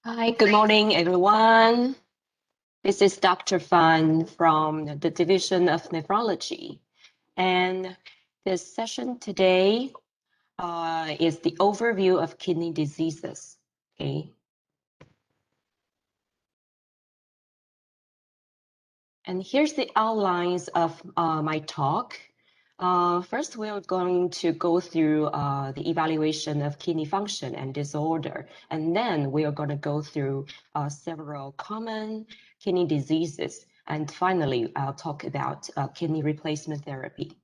Hi, good morning, everyone. This is Dr. Fan from the Division of Nephrology. And this session today is the overview of kidney diseases. Okay. And here's the outlines of my talk. First, we're going to go through the evaluation of kidney function and disorder. And then we are going to go through several common kidney diseases. And finally, I'll talk about kidney replacement therapy.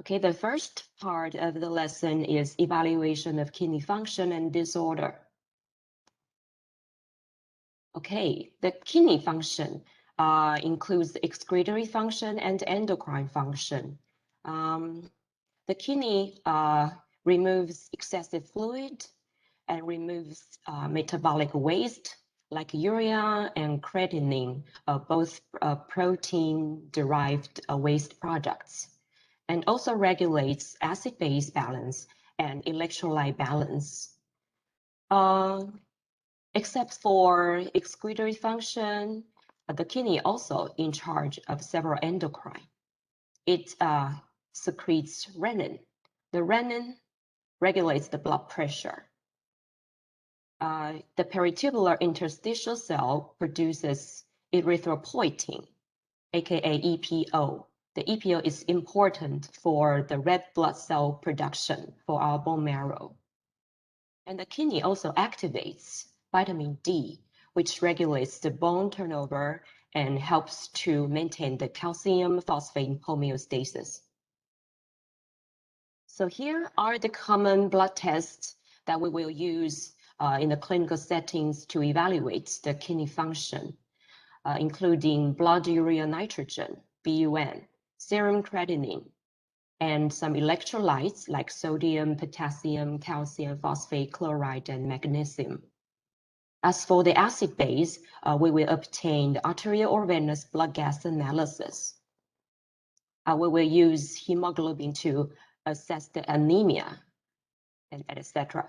Okay, the first part of the lesson is evaluation of kidney function and disorder. Okay, the kidney function includes the excretory function and endocrine function. The kidney removes excessive fluid and removes metabolic waste like urea and creatinine, both protein-derived waste products, and also regulates acid-base balance and electrolyte balance. Except for excretory function, the kidney also in charge of several endocrine. It secretes renin. The renin regulates the blood pressure. The peritubular interstitial cell produces erythropoietin, aka EPO. The EPO is important for the red blood cell production for our bone marrow. And the kidney also activates vitamin D, which regulates the bone turnover and helps to maintain the calcium phosphate homeostasis. So here are the common blood tests that we will use in the clinical settings to evaluate the kidney function, including blood urea nitrogen, BUN, serum creatinine, and some electrolytes like sodium, potassium, calcium, phosphate, chloride, and magnesium. As for the acid base, we will obtain the arterial or venous blood gas analysis. We will use hemoglobin to assess the anemia, and etc.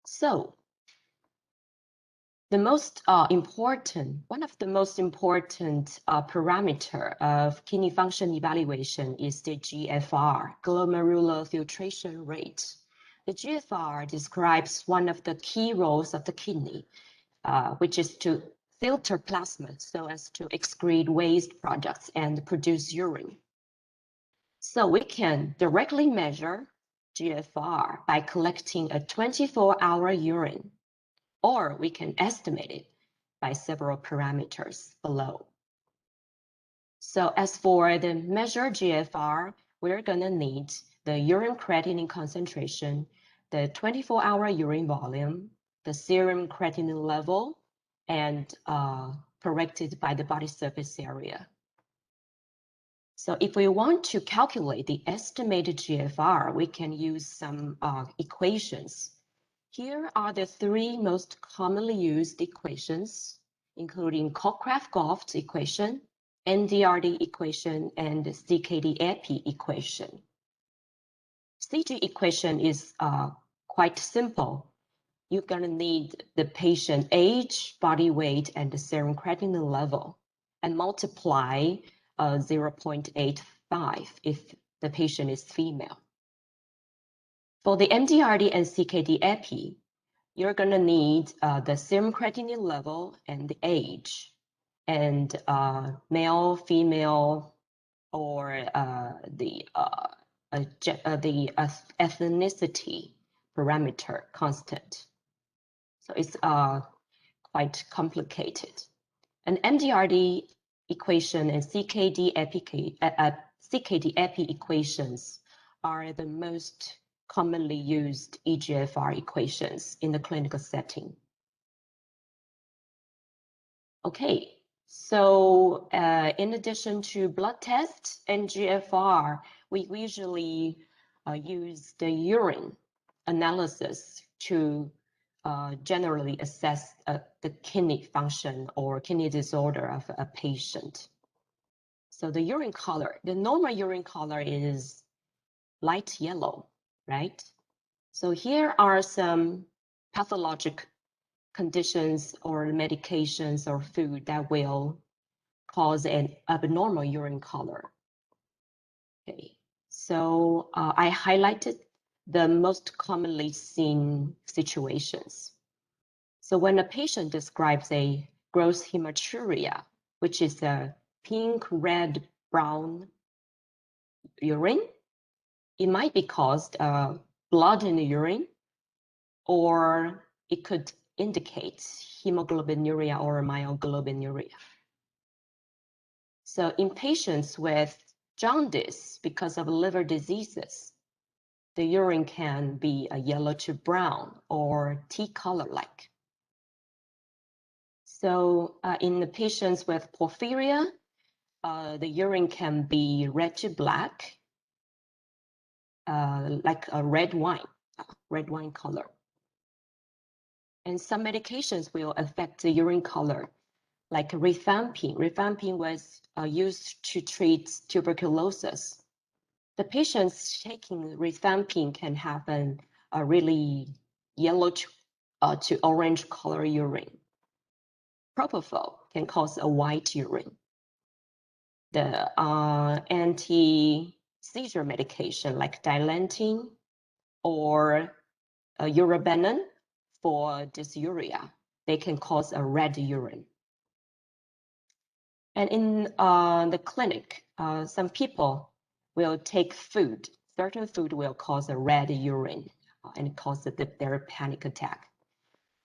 So, one of the most important parameter of kidney function evaluation is the GFR, glomerular filtration rate. The GFR describes one of the key roles of the kidney, which is to filter plasma so as to excrete waste products and produce urine. So we can directly measure GFR by collecting a 24-hour urine, or we can estimate it by several parameters below. So as for the measured GFR, we're gonna need the urine creatinine concentration, the 24-hour urine volume, the serum creatinine level, and corrected by the body surface area. So if we want to calculate the estimated GFR, we can use some equations. Here are the three most commonly used equations, including Cockcroft-Gault equation, NDRD equation, and CKD-EPI equation. CG equation is quite simple. You're gonna need the patient age, body weight, and the serum creatinine level, and multiply 0.85 if the patient is female. For the MDRD and CKD-EPI, you're gonna need the serum creatinine level and the age, and male, female, or the ethnicity parameter constant. So it's quite complicated. An MDRD equation and CKD-EPI equations are the most commonly used eGFR equations in the clinical setting. Okay, so in addition to blood tests and GFR, we usually use the urine analysis to generally assess the kidney function or kidney disorder of a patient. So the urine color, the normal urine color is light yellow, right? So here are some pathologic conditions or medications or food that will cause an abnormal urine color. Okay, so I highlighted the most commonly seen situations. So when a patient describes a gross hematuria, which is a pink, red, brown urine, it might be caused blood in the urine, or it could indicate hemoglobinuria or myoglobinuria. So in patients with jaundice because of liver diseases, the urine can be a yellow to brown or tea color-like. So in the patients with porphyria, the urine can be red to black, like a red wine color. And some medications will affect the urine color, like rifampin. Rifampin was used to treat tuberculosis. The patients taking rifampin can have a really yellow to orange color urine. Propofol can cause a white urine. The anti-seizure medication like dilantin or urobilinogen for dysuria, they can cause a red urine. And in the clinic, some people will take food. Certain food will cause a red urine and cause their panic attack.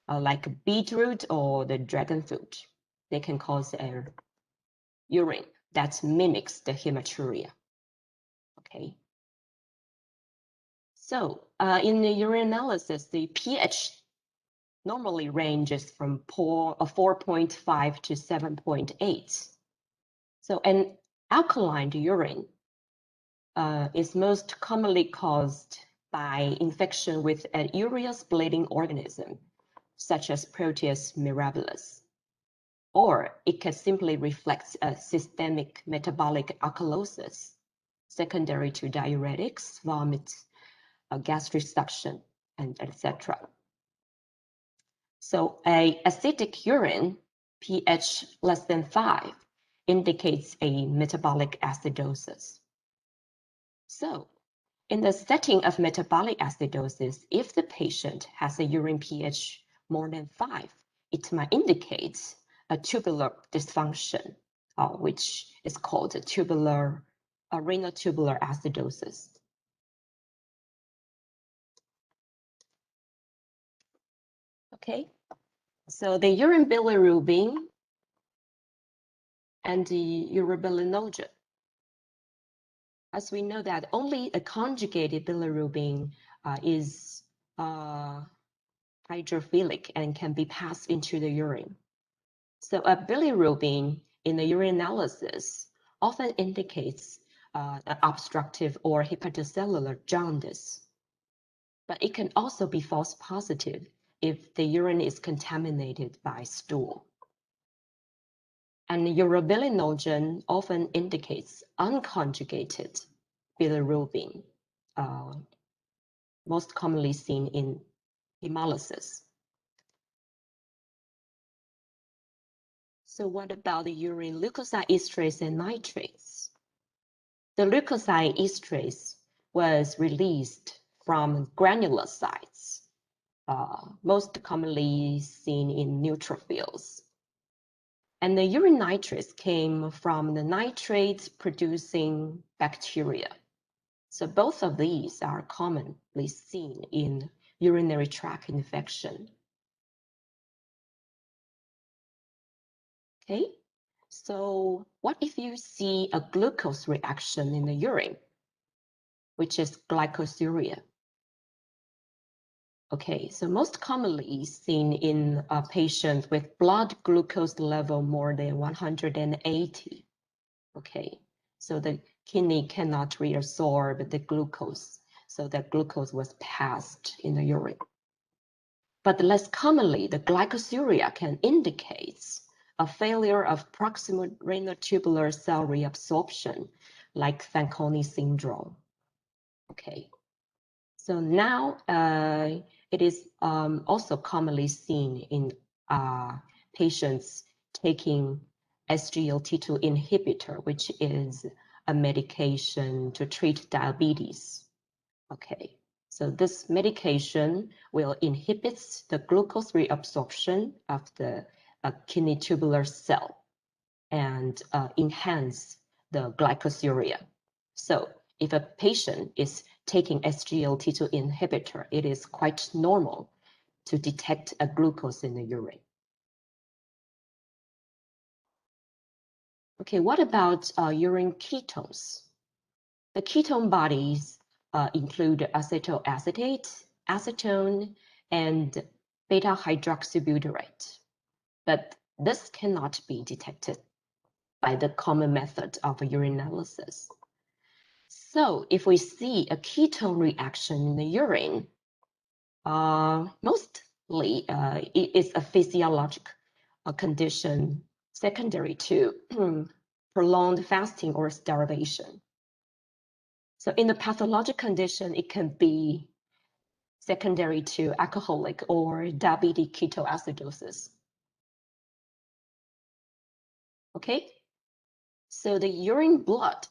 Like beetroot or the dragon fruit, they can cause a urine that mimics the hematuria. Okay. So in the urinalysis, the pH normally ranges from 4.5 to 7.8. So an alkaline urine is most commonly caused by infection with an urea-splitting organism, such as Proteus mirabilis. Or it can simply reflect a systemic metabolic alkalosis, secondary to diuretics, vomit, gastric suction, and etc. So a acidic urine, pH less than 5, indicates a metabolic acidosis. So in the setting of metabolic acidosis, if the patient has a urine pH more than 5, it might indicate a tubular dysfunction, which is called a renal tubular acidosis. Okay, so the urine bilirubin and the urobilinogen. As we know that only a conjugated bilirubin is hydrophilic and can be passed into the urine. So a bilirubin in the urinalysis often indicates an obstructive or hepatocellular jaundice. But it can also be false positive if the urine is contaminated by stool. And urobilinogen often indicates unconjugated bilirubin, most commonly seen in hemolysis. So what about the urine leukocyte esterase and nitrates? The leukocyte esterase was released from granulocytes, most commonly seen in neutrophils. And the urine nitrates came from the nitrate-producing bacteria. So both of these are commonly seen in urinary tract infection. Okay, so what if you see a glucose reaction in the urine, which is glycosuria? Okay, so most commonly seen in patients with blood glucose level more than 180. Okay, so the kidney cannot reabsorb the glucose, so that glucose was passed in the urine. But less commonly, the glycosuria can indicate a failure of proximal renal tubular cell reabsorption, like Fanconi syndrome. Okay. So now it is also commonly seen in patients taking SGLT2 inhibitor, which is a medication to treat diabetes. Okay, so this medication will inhibit the glucose reabsorption of the kidney tubular cell and enhance the glycosuria. So if a patient is taking SGLT2 inhibitor, it is quite normal to detect a glucose in the urine. Okay, what about urine ketones? The ketone bodies include acetoacetate, acetone, and beta-hydroxybutyrate. But this cannot be detected by the common method of urinalysis. So if we see a ketone reaction in the urine, mostly it is a physiologic condition secondary to prolonged fasting or starvation. So in the pathologic condition, it can be secondary to alcoholic or diabetic ketoacidosis. Okay, so the urine blood,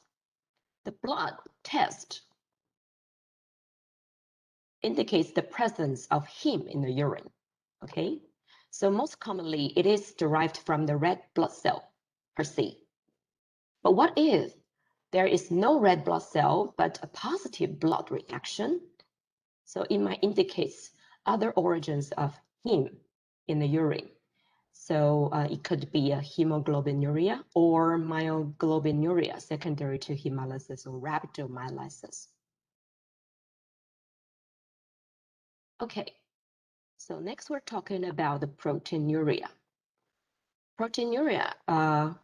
the blood test indicates the presence of heme in the urine. Okay, so most commonly it is derived from the red blood cell per se. But what if there is no red blood cell but a positive blood reaction? So it might indicate other origins of heme in the urine. So it could be a hemoglobinuria or myoglobinuria secondary to hemolysis or rhabdomyolysis. Okay, so next we're talking about the proteinuria. Proteinuria,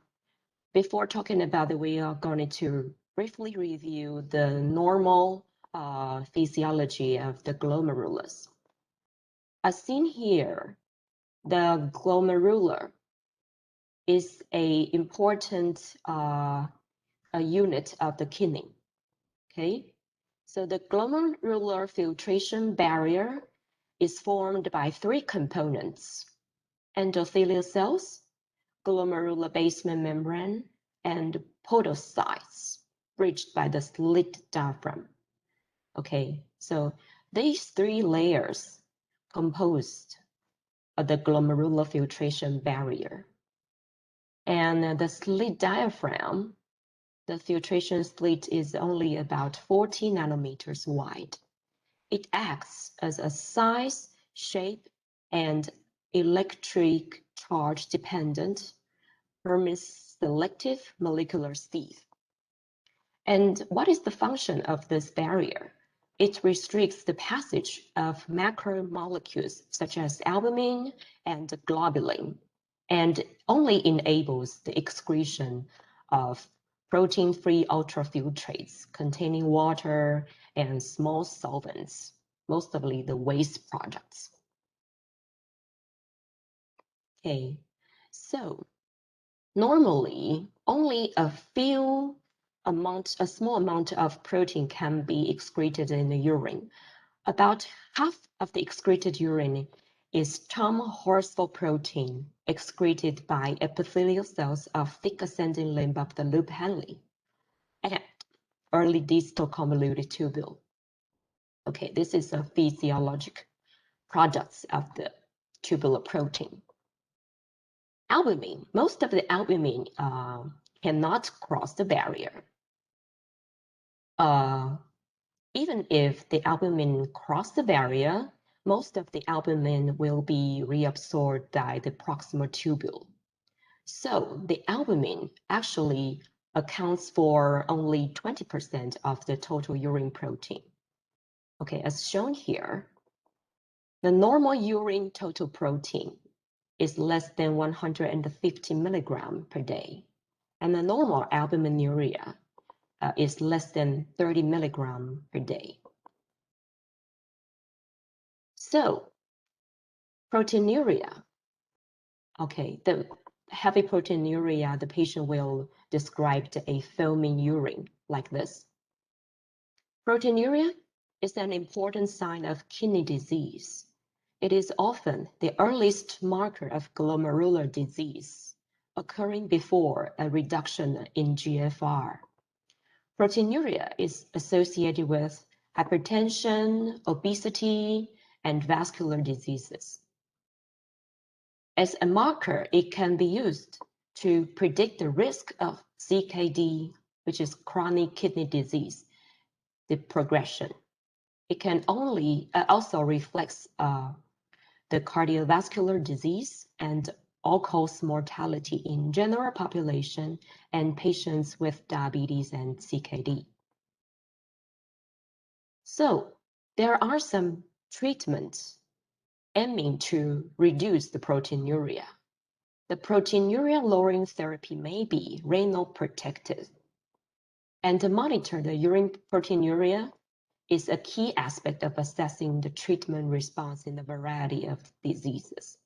before talking about it, we are going to briefly review the normal physiology of the glomerulus. As seen here, the glomerular is a important a unit of the kidney. Okay, so the glomerular filtration barrier is formed by three components: endothelial cells, glomerular basement membrane, and podocytes, bridged by the slit diaphragm. Okay, so these three layers composed the glomerular filtration barrier. And the slit diaphragm, the filtration slit is only about 40 nanometers wide. It acts as a size, shape, and electric charge dependent Hermes-selective molecular sieve. And what is the function of this barrier? It restricts the passage of macromolecules such as albumin and globulin, and only enables the excretion of protein-free ultrafiltrates containing water and small solvents, mostly the waste products. Okay, so normally only a small amount of protein can be excreted in the urine. About half of the excreted urine is term phosphoprotein excreted by epithelial cells of thick ascending limb of the loop Henle and early distal convoluted tubule. Okay, this is a physiologic products of the tubular protein. Albumin, most of the albumin cannot cross the barrier. Even if the albumin cross the barrier, most of the albumin will be reabsorbed by the proximal tubule. So the albumin actually accounts for only 20% of the total urine protein. Okay, as shown here, the normal urine total protein is less than 150 milligram per day, and the normal albuminuria is less than 30 milligram per day. So proteinuria, okay, the heavy proteinuria, the patient will describe a foaming urine like this. Proteinuria is an important sign of kidney disease. It is often the earliest marker of glomerular disease, occurring before a reduction in GFR. Proteinuria is associated with hypertension, obesity, and vascular diseases. As a marker, it can be used to predict the risk of CKD, which is chronic kidney disease, the progression. It can also reflects the cardiovascular disease and all-cause mortality in general population and patients with diabetes and CKD. So there are some treatments aiming to reduce the proteinuria. The proteinuria lowering therapy may be renal protective, and to monitor the urine proteinuria is a key aspect of assessing the treatment response in a variety of diseases.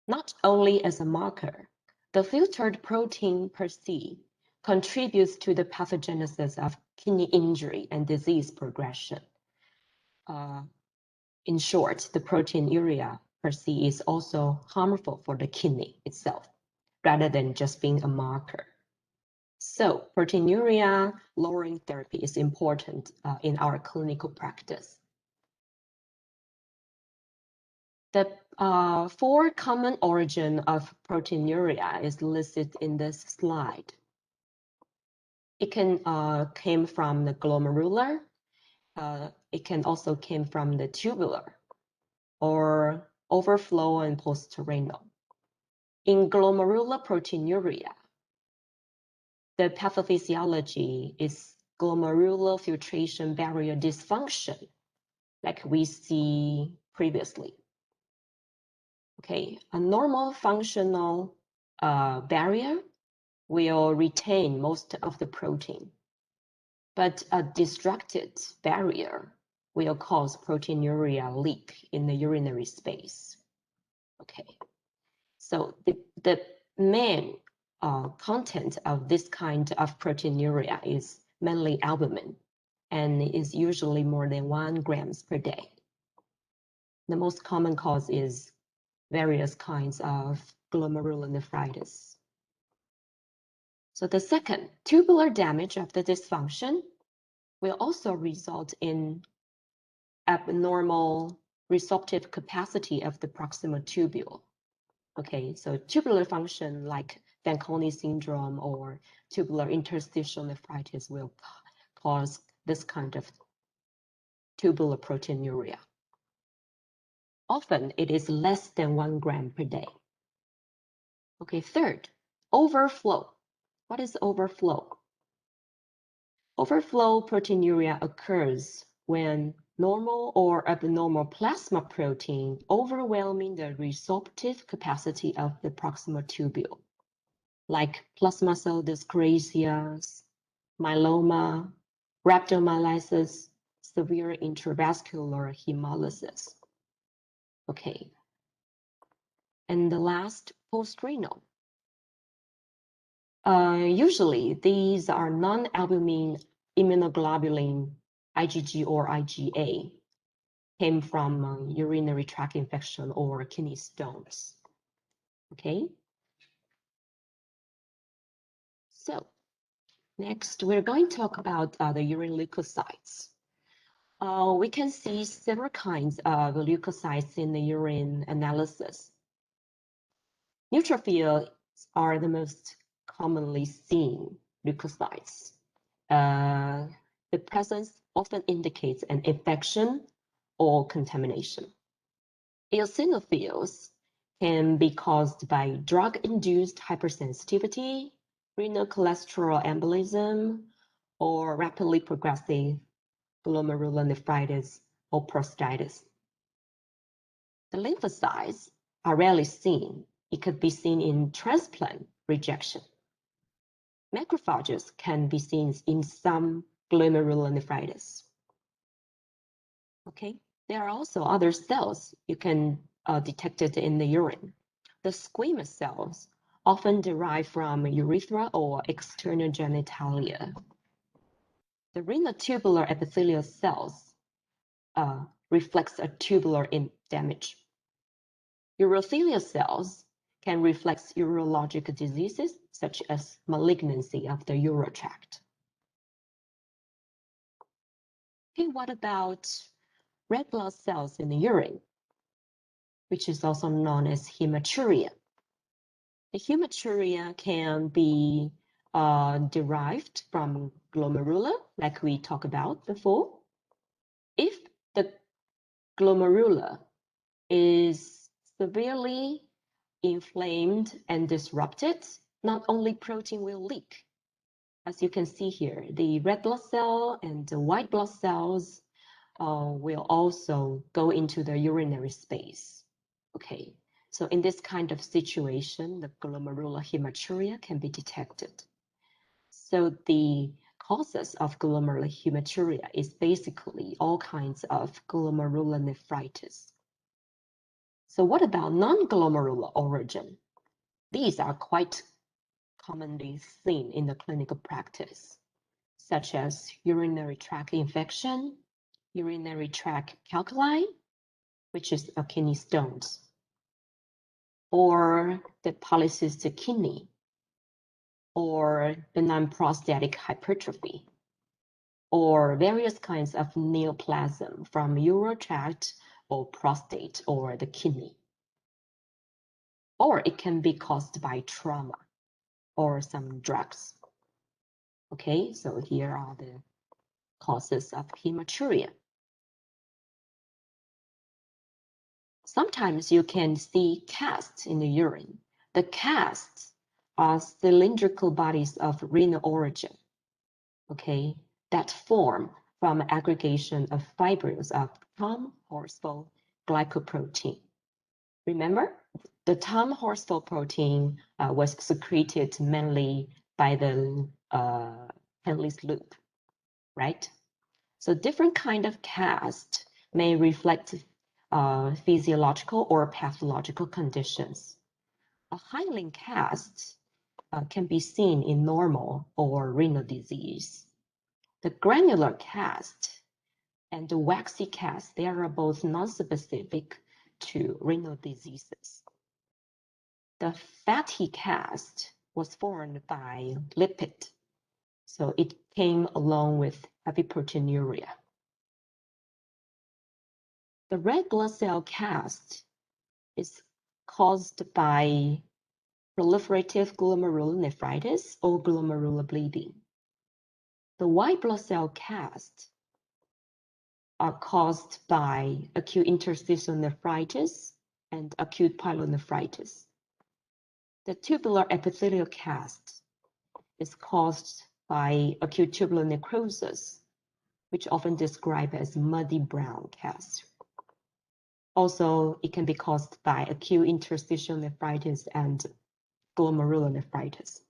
Not only as a marker, the filtered protein per se contributes to the pathogenesis of kidney injury and disease progression. In short, the proteinuria per se is also harmful for the kidney itself, rather than just being a marker. So proteinuria lowering therapy is important in our clinical practice. The 4 common origins of proteinuria is listed in this slide. It can came from the glomerular. It can also came from the tubular or overflow and postrenal. In glomerular proteinuria, the pathophysiology is glomerular filtration barrier dysfunction, like we see previously. Okay, a normal functional barrier will retain most of the protein, but a destructed barrier will cause proteinuria leak in the urinary space. Okay, so the main content of this kind of proteinuria is mainly albumin, and is usually more than 1 grams per day. The most common cause is various kinds of glomerulonephritis. So the second, tubular damage of the dysfunction will also result in abnormal resorptive capacity of the proximal tubule. Okay, so tubular function like Fanconi syndrome or tubular interstitial nephritis will cause this kind of tubular proteinuria. Often it is less than 1 gram per day. Okay, third, overflow. What is overflow? Overflow proteinuria occurs when normal or abnormal plasma protein overwhelming the resorptive capacity of the proximal tubule, like plasma cell dyscrasias, myeloma, rhabdomyolysis, severe intravascular hemolysis. Okay. And the last, postrenal. Usually, these are non-albumin immunoglobulin, IgG or IgA, came from urinary tract infection or kidney stones. Okay. So next, we're going to talk about the urine leukocytes. We can see several kinds of leukocytes in the urine analysis. Neutrophils are the most commonly seen leukocytes. The presence often indicates an infection or contamination. Eosinophils can be caused by drug-induced hypersensitivity, renal cholesterol embolism, or rapidly progressive glomerulonephritis or prostatitis. The lymphocytes are rarely seen. It could be seen in transplant rejection. Macrophages can be seen in some glomerulonephritis. Okay, there are also other cells you can detect it in the urine. The squamous cells often derive from urethra or external genitalia. The renal tubular epithelial cells reflects a tubular damage. Urothelial cells can reflect urologic diseases such as malignancy of the urotract. Okay, what about red blood cells in the urine, which is also known as hematuria? The hematuria can be derived from glomeruli, like we talked about before. If the glomeruli is severely inflamed and disrupted, not only protein will leak. As you can see here, the red blood cell and the white blood cells will also go into the urinary space. Okay, so in this kind of situation, the glomerular hematuria can be detected. So the causes of glomerular hematuria is basically all kinds of glomerular nephritis. So what about non-glomerular origin? These are quite commonly seen in the clinical practice, such as urinary tract infection, urinary tract calculi, which is a kidney stones, or the polycystic kidney, or benign prostatic hypertrophy, or various kinds of neoplasm from urotract or prostate or the kidney. Or it can be caused by trauma or some drugs. Okay, so here are the causes of hematuria. Sometimes you can see casts in the urine. The casts are cylindrical bodies of renal origin, okay, that form from aggregation of fibrils of Thom Horsfall glycoprotein. Remember, the Thom Horsfall protein was secreted mainly by the Henle's loop, right? So different kind of cast may reflect physiological or pathological conditions. A hyaline cast can be seen in normal or renal disease. The granular cast and the waxy cast, they are both non-specific to renal diseases. The fatty cast was formed by lipid, so it came along with heavy proteinuria. The red blood cell cast is caused by proliferative glomerulonephritis or glomerular bleeding. The white blood cell cast are caused by acute interstitial nephritis and acute pyelonephritis. The tubular epithelial cast is caused by acute tubular necrosis, which often described as muddy brown cast. Also, it can be caused by acute interstitial nephritis and glomerular nephritis.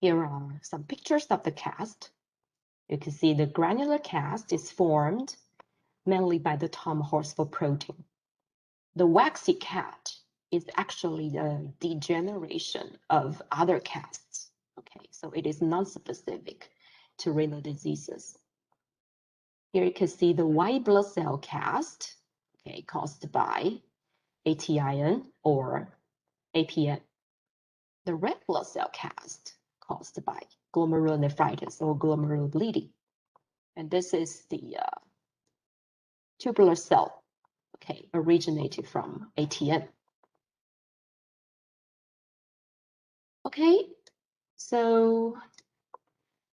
Here are some pictures of the cast. You can see the granular cast is formed mainly by the Thom Horsfall protein. The waxy cast is actually the degeneration of other casts. Okay, so it is non-specific to renal diseases. Here you can see the white blood cell cast, okay, caused by ATIN or APN. The red blood cell cast caused by glomerulonephritis or glomerular bleeding. And this is the tubular cell, okay, originated from ATN. Okay, so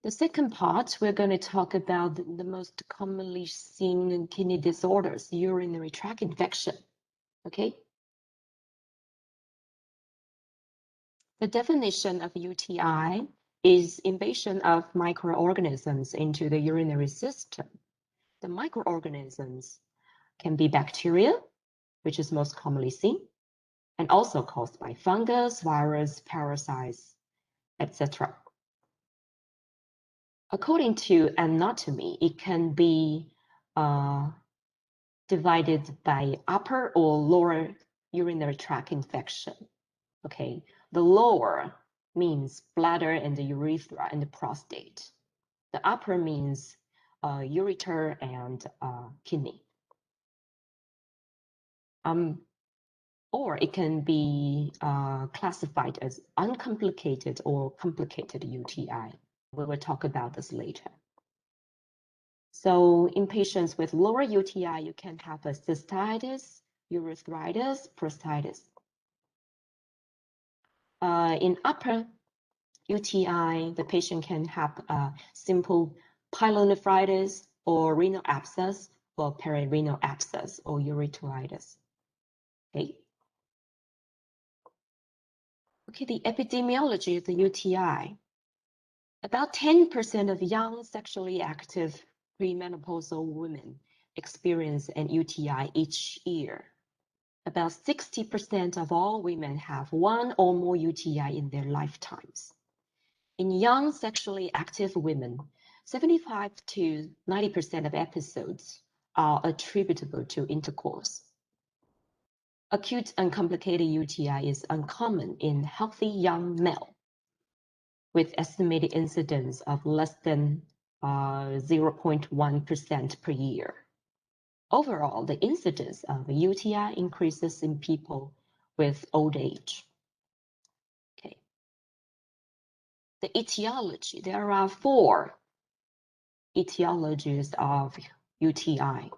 the second part, we're going to talk about the most commonly seen kidney disorders, urinary tract infection. Okay. The definition of UTI is invasion of microorganisms into the urinary system. The microorganisms can be bacteria, which is most commonly seen, and also caused by fungus, virus, parasites, etc. According to anatomy, it can be divided by upper or lower urinary tract infection. Okay, the lower means bladder and the urethra and the prostate. The upper means ureter and kidney. Or it can be classified as uncomplicated or complicated UTI. We will talk about this later. So in patients with lower UTI, you can have a cystitis, erythritis, prostatitis. In upper UTI, the patient can have a simple pyelonephritis or renal abscess or perirenal abscess or ureteritis. Okay. Okay, the epidemiology of the UTI. About 10% of young sexually active premenopausal women experience an UTI each year. About 60% of all women have one or more UTI in their lifetimes. In young sexually active women, 75 to 90% of episodes are attributable to intercourse. Acute uncomplicated UTI is uncommon in healthy young male, with estimated incidence of less than 0.1% per year. Overall, the incidence of UTI increases in people with old age. Okay. The etiology, there are 4 etiologies of UTI.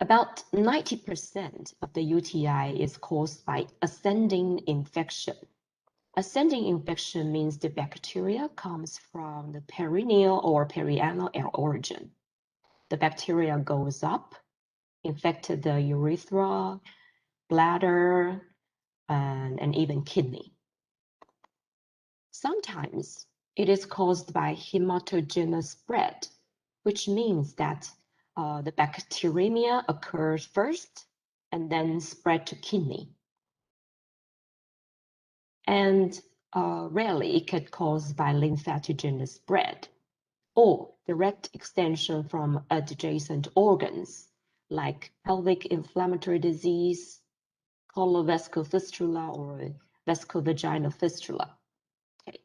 About 90% of the UTI is caused by ascending infection. Ascending infection means the bacteria comes from the perineal or perianal origin. The bacteria goes up, infected the urethra, bladder, and even kidney. Sometimes it is caused by hematogenous spread, which means that the bacteremia occurs first and then spread to kidney. And rarely it can caused by lymphatogenous spread or direct extension from adjacent organs like pelvic inflammatory disease, colovascular fistula, or vasculovaginal fistula. Okay.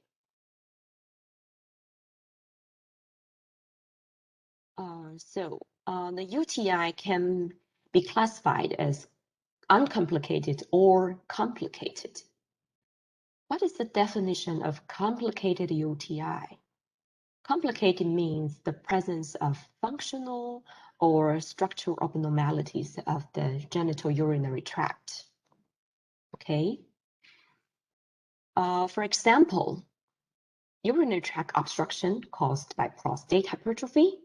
The UTI can be classified as uncomplicated or complicated. What is the definition of complicated UTI? Complicated means the presence of functional or structural abnormalities of the genitourinary tract. Okay. For example, urinary tract obstruction caused by prostate hypertrophy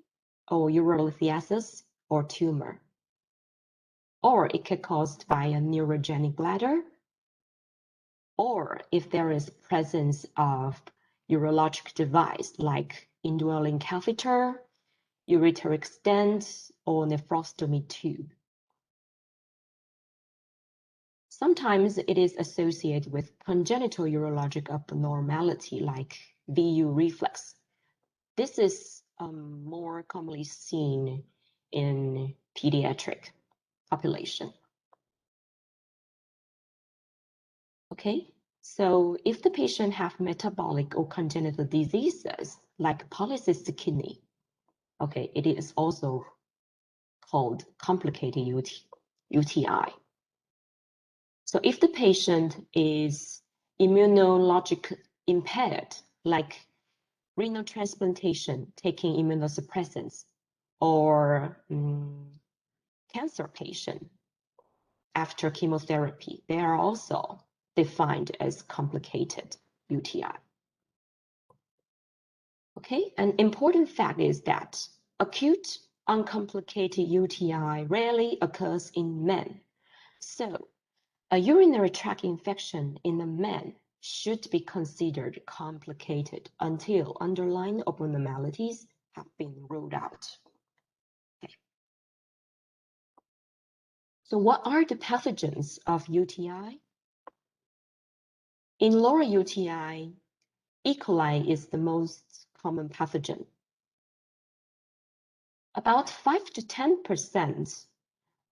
or urolithiasis or tumor. Or it can be caused by a neurogenic bladder, or if there is presence of urologic device like indwelling catheter, ureteric stent, or nephrostomy tube. Sometimes it is associated with congenital urologic abnormality like VU reflex. This is more commonly seen in pediatric population. Okay, so if the patient have metabolic or congenital diseases like polycystic kidney, okay, it is also called complicated UTI. So if the patient is immunologic impaired, like renal transplantation, taking immunosuppressants, or cancer patient after chemotherapy, they are also defined as complicated UTI. Okay, an important fact is that acute uncomplicated UTI rarely occurs in men. So a urinary tract infection in a man should be considered complicated until underlying abnormalities have been ruled out. Okay. So what are the pathogens of UTI? In lower UTI, E. coli is the most common pathogen. About 5 to 10%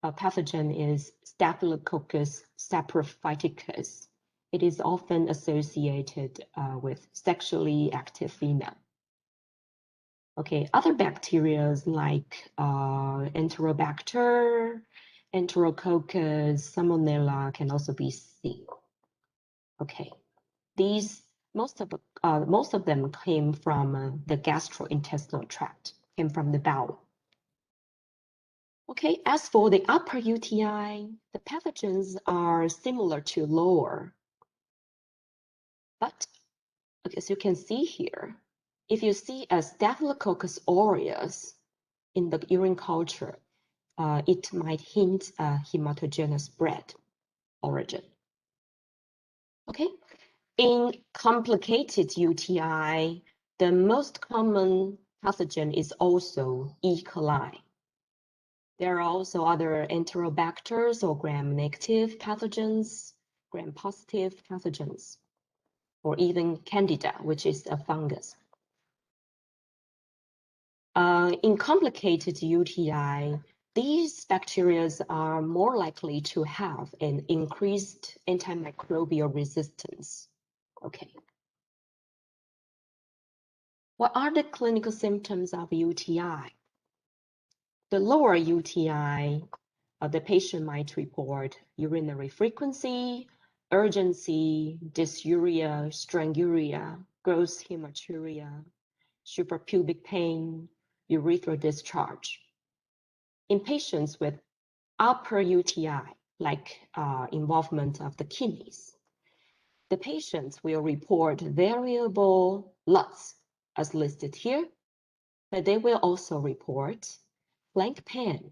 of pathogen is Staphylococcus saprophyticus. It is often associated with sexually active female. Okay, other bacteria like Enterobacter, Enterococcus, Salmonella can also be seen. Okay, most of them came from the gastrointestinal tract, came from the bowel. Okay, as for the upper UTI, the pathogens are similar to lower, but as you can see here, if you see a Staphylococcus aureus in the urine culture, it might hint a hematogenous spread origin. Okay, in complicated UTI, the most common pathogen is also E. coli. There are also other Enterobacters or gram-negative pathogens, gram-positive pathogens, or even Candida, which is a fungus. In complicated UTI, these bacteria are more likely to have an increased antimicrobial resistance. Okay. What are the clinical symptoms of UTI? The lower UTI, the patient might report urinary frequency, urgency, dysuria, stranguria, gross hematuria, suprapubic pain, urethral discharge. In patients with upper UTI, like involvement of the kidneys, the patients will report variable LUTs as listed here, but they will also report flank pain,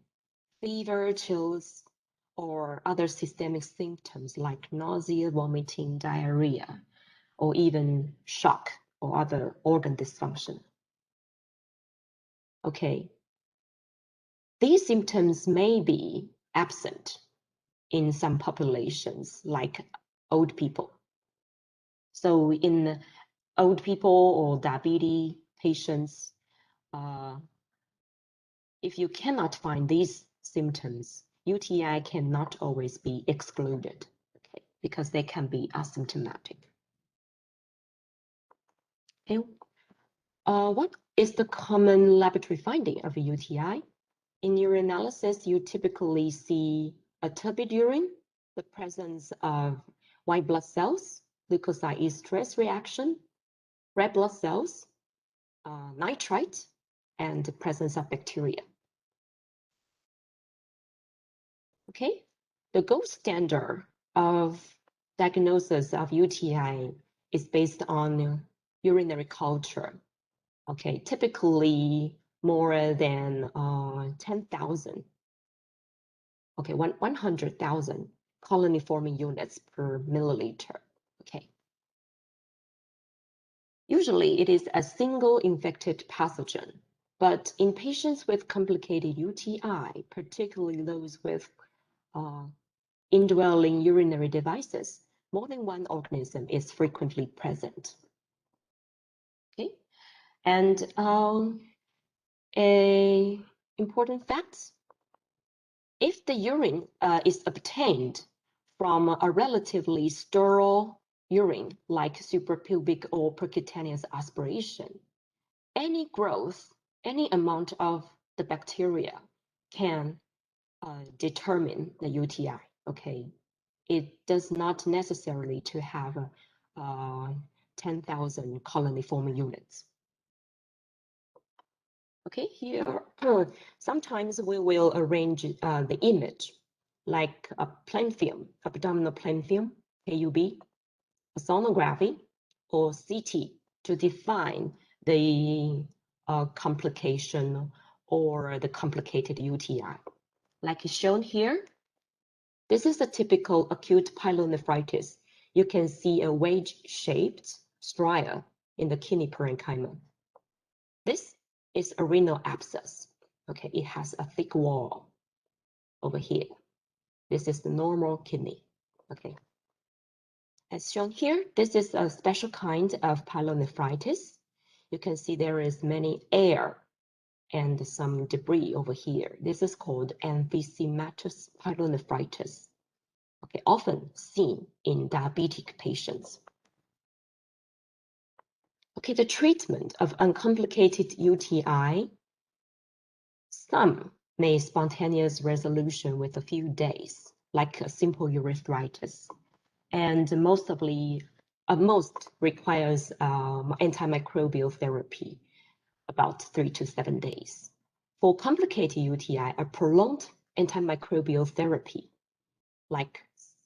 fever, chills, or other systemic symptoms like nausea, vomiting, diarrhea, or even shock or other organ dysfunction. Okay, these symptoms may be absent in some populations, like old people. So in old people or diabetes patients, if you cannot find these symptoms, UTI cannot always be excluded, okay, because they can be asymptomatic. Okay. What is the common laboratory finding of a UTI? In urinalysis, you typically see a turbid urine, the presence of white blood cells, leukocyte esterase reaction, red blood cells, nitrite, and the presence of bacteria. Okay, the gold standard of diagnosis of UTI is based on urinary culture. Okay, typically more than 10,000. Okay, 100,000 colony forming units per milliliter. Okay. Usually it is a single infected pathogen, but in patients with complicated UTI, particularly those with indwelling urinary devices, more than one organism is frequently present. Okay, and a important fact: if the urine is obtained from a relatively sterile urine, like suprapubic or percutaneous aspiration, any growth, any amount of the bacteria can determine the UTI. Okay, it does not necessarily to have 10,000 colony forming units. Okay, here sometimes we will arrange the image like a plain film, abdominal plain film, KUB, a sonography, or CT to define the complication or the complicated UTI. Like shown here, this is a typical acute pyelonephritis. You can see a wedge-shaped stria in the kidney parenchyma. This is a renal abscess. Okay, it has a thick wall over here. This is the normal kidney. Okay. As shown here, this is a special kind of pyelonephritis. You can see there is many air and some debris over here. This is called emphysematous pyelonephritis. Okay, often seen in diabetic patients. Okay, the treatment of uncomplicated UTI, some may spontaneous resolution with a few days, like a simple urethritis, and most requires antimicrobial therapy, about 3 to 7 days. For complicated UTI, a prolonged antimicrobial therapy, like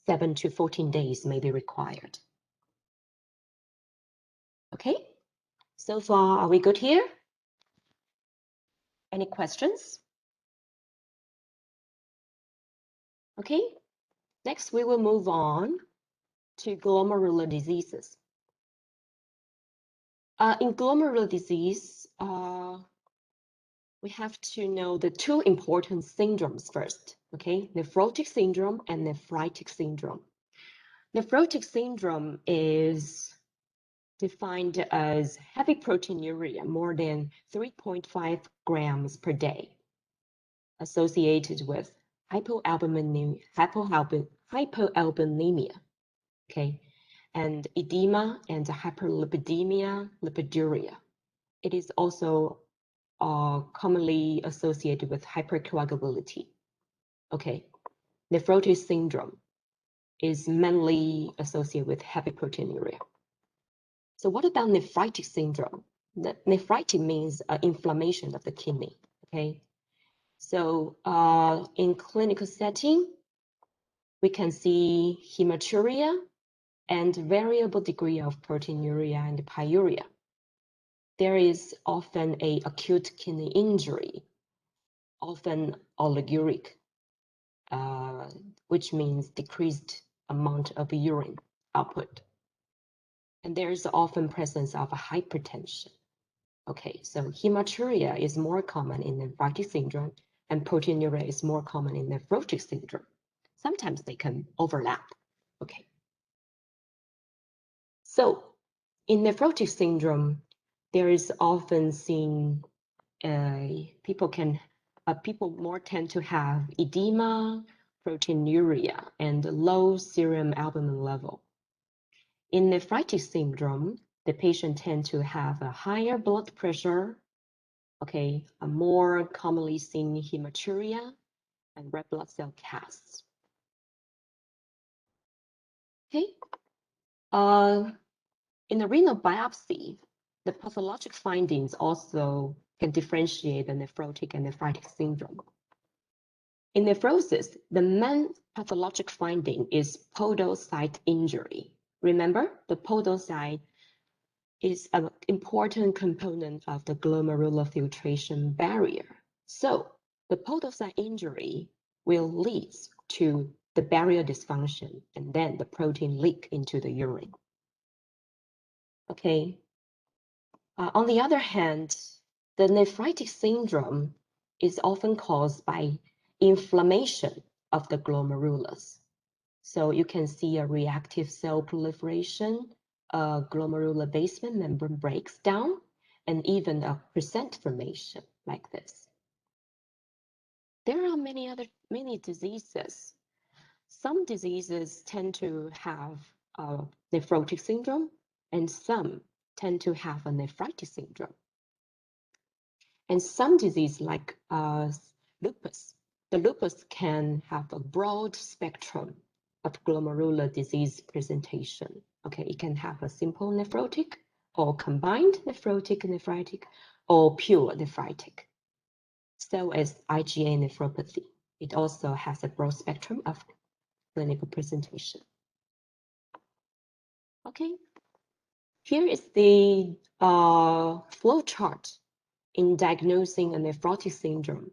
7 to 14 days, may be required. Okay, so far, are we good here? Any questions? Okay, next we will move on to glomerular diseases. In glomerular disease, we have to know the two important syndromes first, okay? Nephrotic syndrome and nephritic syndrome. Nephrotic syndrome is defined as heavy proteinuria, more than 3.5 grams per day, associated with hypoalbuminemia, okay, and edema and hyperlipidemia, lipiduria. It is also commonly associated with hypercoagulability. Okay, nephrotic syndrome is mainly associated with heavy proteinuria. So what about nephritic syndrome? Nephritic means inflammation of the kidney, okay? So in clinical setting, we can see hematuria and variable degree of proteinuria and pyuria. There is often an acute kidney injury, often oliguric, which means decreased amount of urine output. And there is often presence of hypertension. Okay, so hematuria is more common in nephritic syndrome, and proteinuria is more common in nephrotic syndrome. Sometimes they can overlap. Okay. So in nephrotic syndrome, there is often seen people more tend to have edema, proteinuria, and low serum albumin level. In nephritic syndrome, the patient tend to have a higher blood pressure, okay, a more commonly seen hematuria and red blood cell casts. Okay, in the renal biopsy, the pathologic findings also can differentiate the nephrotic and nephritic syndrome. In nephrosis, the main pathologic finding is podocyte injury. Remember, the podocyte is an important component of the glomerular filtration barrier. So the podocyte injury will lead to the barrier dysfunction and then the protein leak into the urine. Okay. On the other hand, the nephritic syndrome is often caused by inflammation of the glomerulus. So you can see a reactive cell proliferation, a glomerular basement membrane breaks down, and even a crescent formation like this. There are many diseases. Some diseases tend to have nephrotic syndrome, and some tend to have a nephritic syndrome. And some disease like lupus, the lupus can have a broad spectrum of glomerular disease presentation. Okay, it can have a simple nephrotic or combined nephrotic, nephritic, or pure nephritic. So as IgA nephropathy, it also has a broad spectrum of clinical presentation. Okay, here is the flow chart in diagnosing a nephrotic syndrome.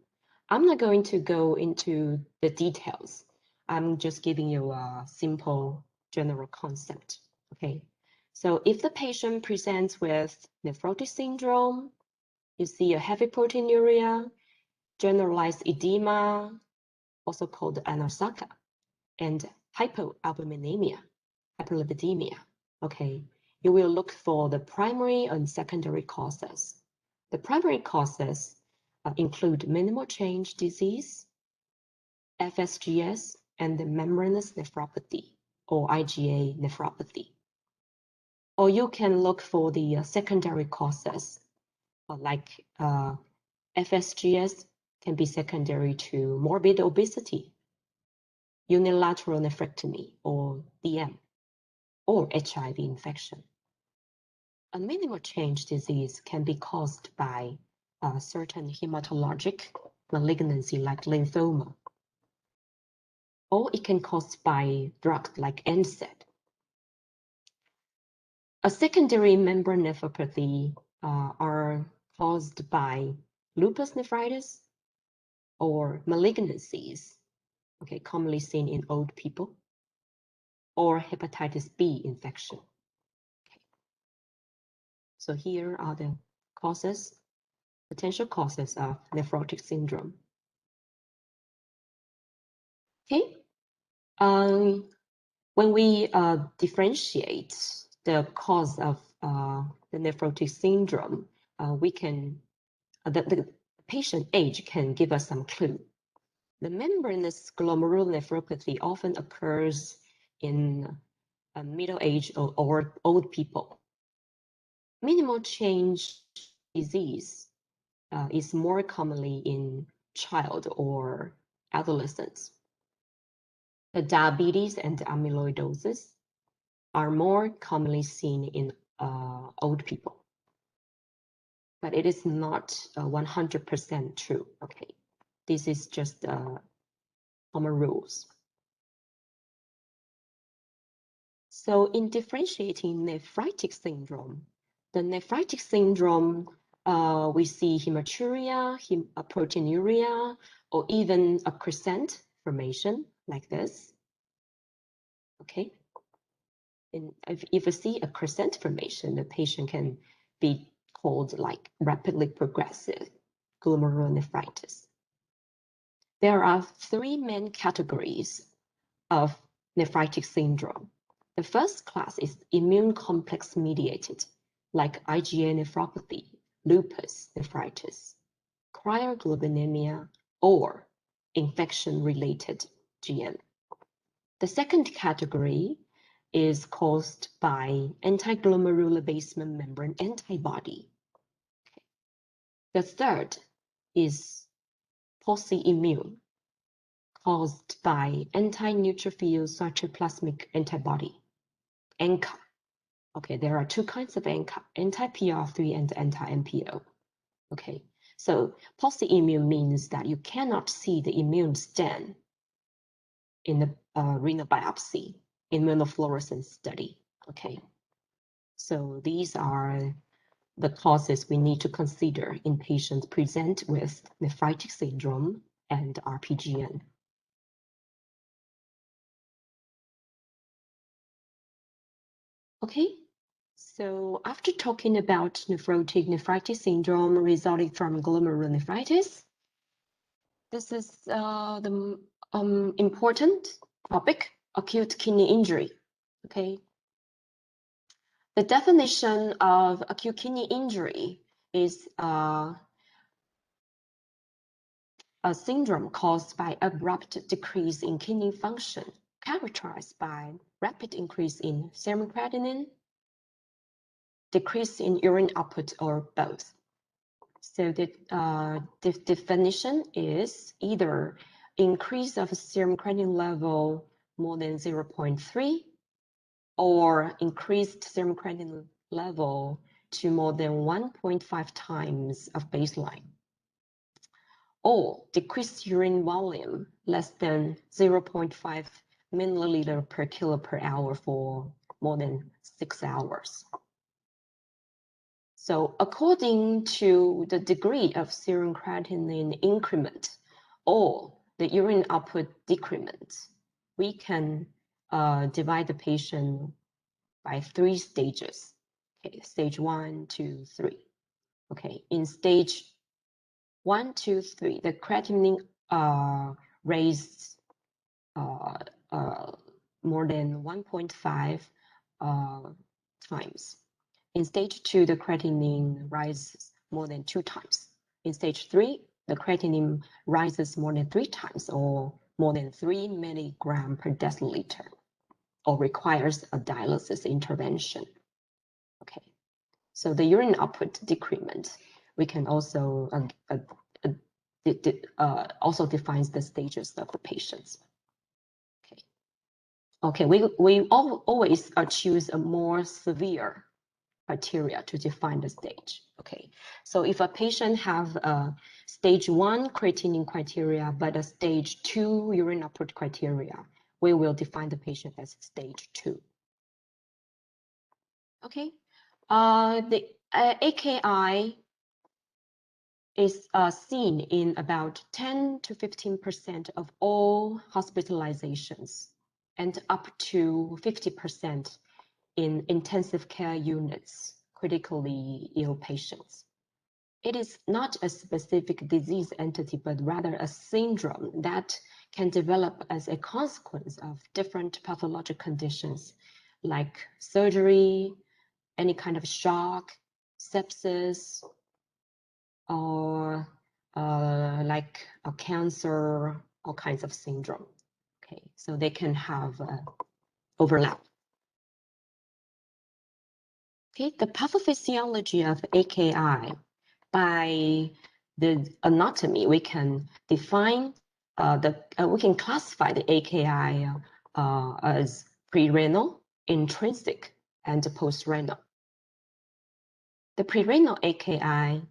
I'm not going to go into the details. I'm just giving you a simple general concept, okay? So if the patient presents with nephrotic syndrome, you see a heavy proteinuria, generalized edema, also called anosaka, and hypoalbuminemia, hyperlipidemia, okay? You will look for the primary and secondary causes. The primary causes include minimal change disease, FSGS, and the membranous nephropathy or IgA nephropathy. Or you can look for the secondary causes, like FSGS can be secondary to morbid obesity, unilateral nephrectomy, or DM, or HIV infection. A minimal change disease can be caused by certain hematologic malignancy like lymphoma, or it can cause by drugs like NSAID. A secondary membrane nephropathy are caused by lupus nephritis or malignancies, okay, commonly seen in old people, or hepatitis B infection. Okay. So here are the causes, potential causes of nephrotic syndrome. Okay, when we differentiate the cause of the nephrotic syndrome, we can the patient age can give us some clue. The membranous glomerular nephropathy often occurs in middle-aged or old people. Minimal change disease is more commonly in child or adolescents. The diabetes and amyloidosis are more commonly seen in old people. But it is not 100% true, okay? This is just common rules. So in differentiating nephritic syndrome, the nephritic syndrome, we see hematuria, proteinuria, or even a crescent formation like this. Okay. And if you see a crescent formation, the patient can be called like rapidly progressive glomerulonephritis. There are three main categories of nephritic syndrome. The first class is immune complex mediated, like IgA nephropathy, lupus nephritis, cryoglobulinemia, or infection-related GM. The second category is caused by anti-glomerular basement membrane antibody. The third is polyimmune, caused by anti-neutrophil cytoplasmic antibody, ANCA. Okay, there are two kinds of ANCA, anti-PR3 and anti-MPO. Okay, so polyimmune means that you cannot see the immune stain in the renal biopsy immunofluorescence study. Okay, so these are the causes we need to consider in patients present with nephritic syndrome and RPGN. Okay, so after talking about nephritic syndrome resulting from glomerulonephritis, this is the important topic, acute kidney injury. Okay, the definition of acute kidney injury is a syndrome caused by abrupt decrease in kidney function, characterized by rapid increase in serum creatinine, decrease in urine output, or both. So the definition is either increase of serum creatinine level more than 0.3 or increased serum creatinine level to more than 1.5 times of baseline, or decreased urine volume less than 0.5 milliliter per kilo per hour for more than 6 hours. So according to the degree of serum creatinine increment or the urine output decrement, we can divide the patient by 3 stages. Okay, stage 1, 2, 3. Okay, in stage 1, 2, 3, the creatinine raised more than 1.5 times. In stage 2, the creatinine rises more than 2 times. In stage 3, the creatinine rises more than 3 times or more than 3 milligram per deciliter, or requires a dialysis intervention. So the urine output decrement, we can also also defines the stages of the patients. Okay, we always choose a more severe criteria to define the stage. Okay, so if a patient have a stage 1 creatinine criteria but a stage 2 urine output criteria, we will define the patient as stage 2. Okay, the AKI is seen in about 10 to 15% of all hospitalizations and up to 50% in intensive care units, critically ill patients. It is not a specific disease entity, but rather a syndrome that can develop as a consequence of different pathologic conditions like surgery, any kind of shock, sepsis, or like a cancer, all kinds of syndrome. Okay, so they can have overlap. Okay, the pathophysiology of AKI, by the anatomy, we can define we can classify the AKI as prerenal, intrinsic, and postrenal. The prerenal AKI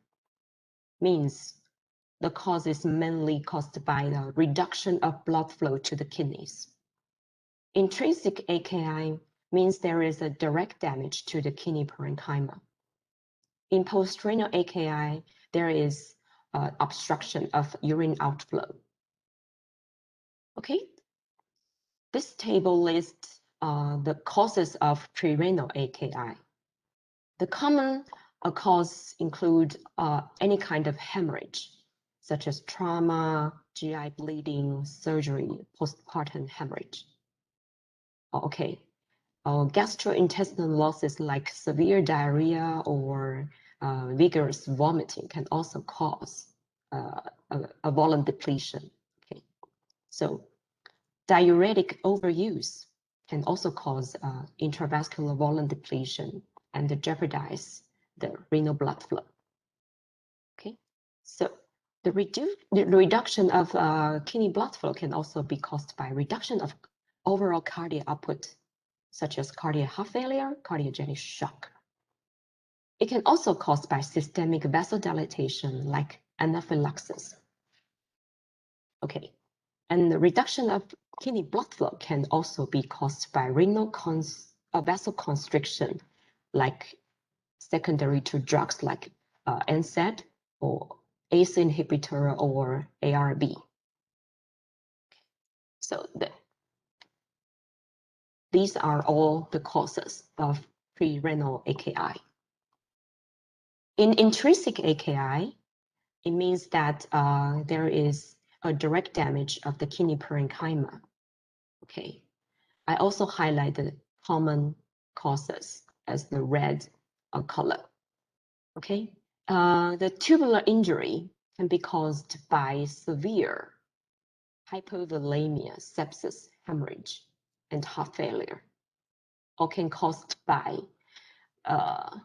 means the cause is mainly caused by the reduction of blood flow to the kidneys. Intrinsic AKI means there is a direct damage to the kidney parenchyma. In postrenal AKI, there is obstruction of urine outflow. Okay, this table lists the causes of prerenal AKI. The common cause include any kind of hemorrhage, such as trauma, GI bleeding, surgery, postpartum hemorrhage. Okay, gastrointestinal losses like severe diarrhea or vigorous vomiting can also cause a volume depletion. Okay, so diuretic overuse can also cause intravascular volume depletion and jeopardize the renal blood flow. Okay, so the reduction of kidney blood flow can also be caused by reduction of overall cardiac output, such as cardiac heart failure, cardiogenic shock. It can also caused by systemic vasodilatation like anaphylaxis. Okay, and the reduction of kidney blood flow can also be caused by renal vasoconstriction, like secondary to drugs like NSAID or ACE inhibitor or ARB. So these are all the causes of prerenal AKI. In intrinsic AKI, it means that there is a direct damage of the kidney parenchyma. Okay, I also highlight the common causes as the red color. Okay, the tubular injury can be caused by severe hypovolemia, sepsis, hemorrhage, and heart failure, or can caused by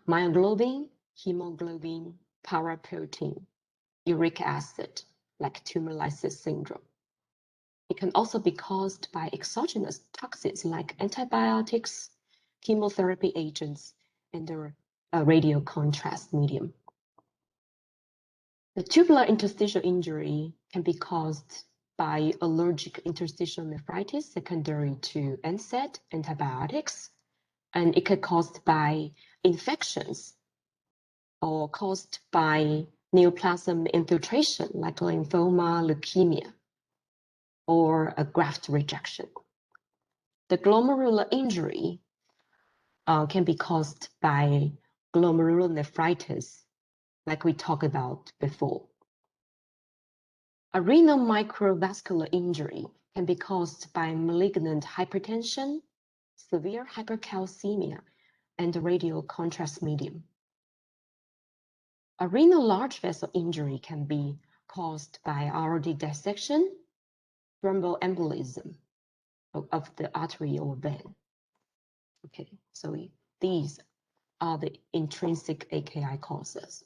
myoglobin, hemoglobin, paraprotein, uric acid, like tumor lysis syndrome. It can also be caused by exogenous toxins like antibiotics, chemotherapy agents, and the radio contrast medium. The tubular interstitial injury can be caused by allergic interstitial nephritis secondary to NSAID, antibiotics, and it can be caused by infections or caused by neoplasm infiltration like lymphoma, leukemia, or a graft rejection. The glomerular injury can be caused by glomerulonephritis, like we talked about before. A renal microvascular injury can be caused by malignant hypertension, severe hypercalcemia, and radial contrast medium. A renal large vessel injury can be caused by aortic dissection, thromboembolism of the artery or vein. Okay, so these are the intrinsic AKI causes.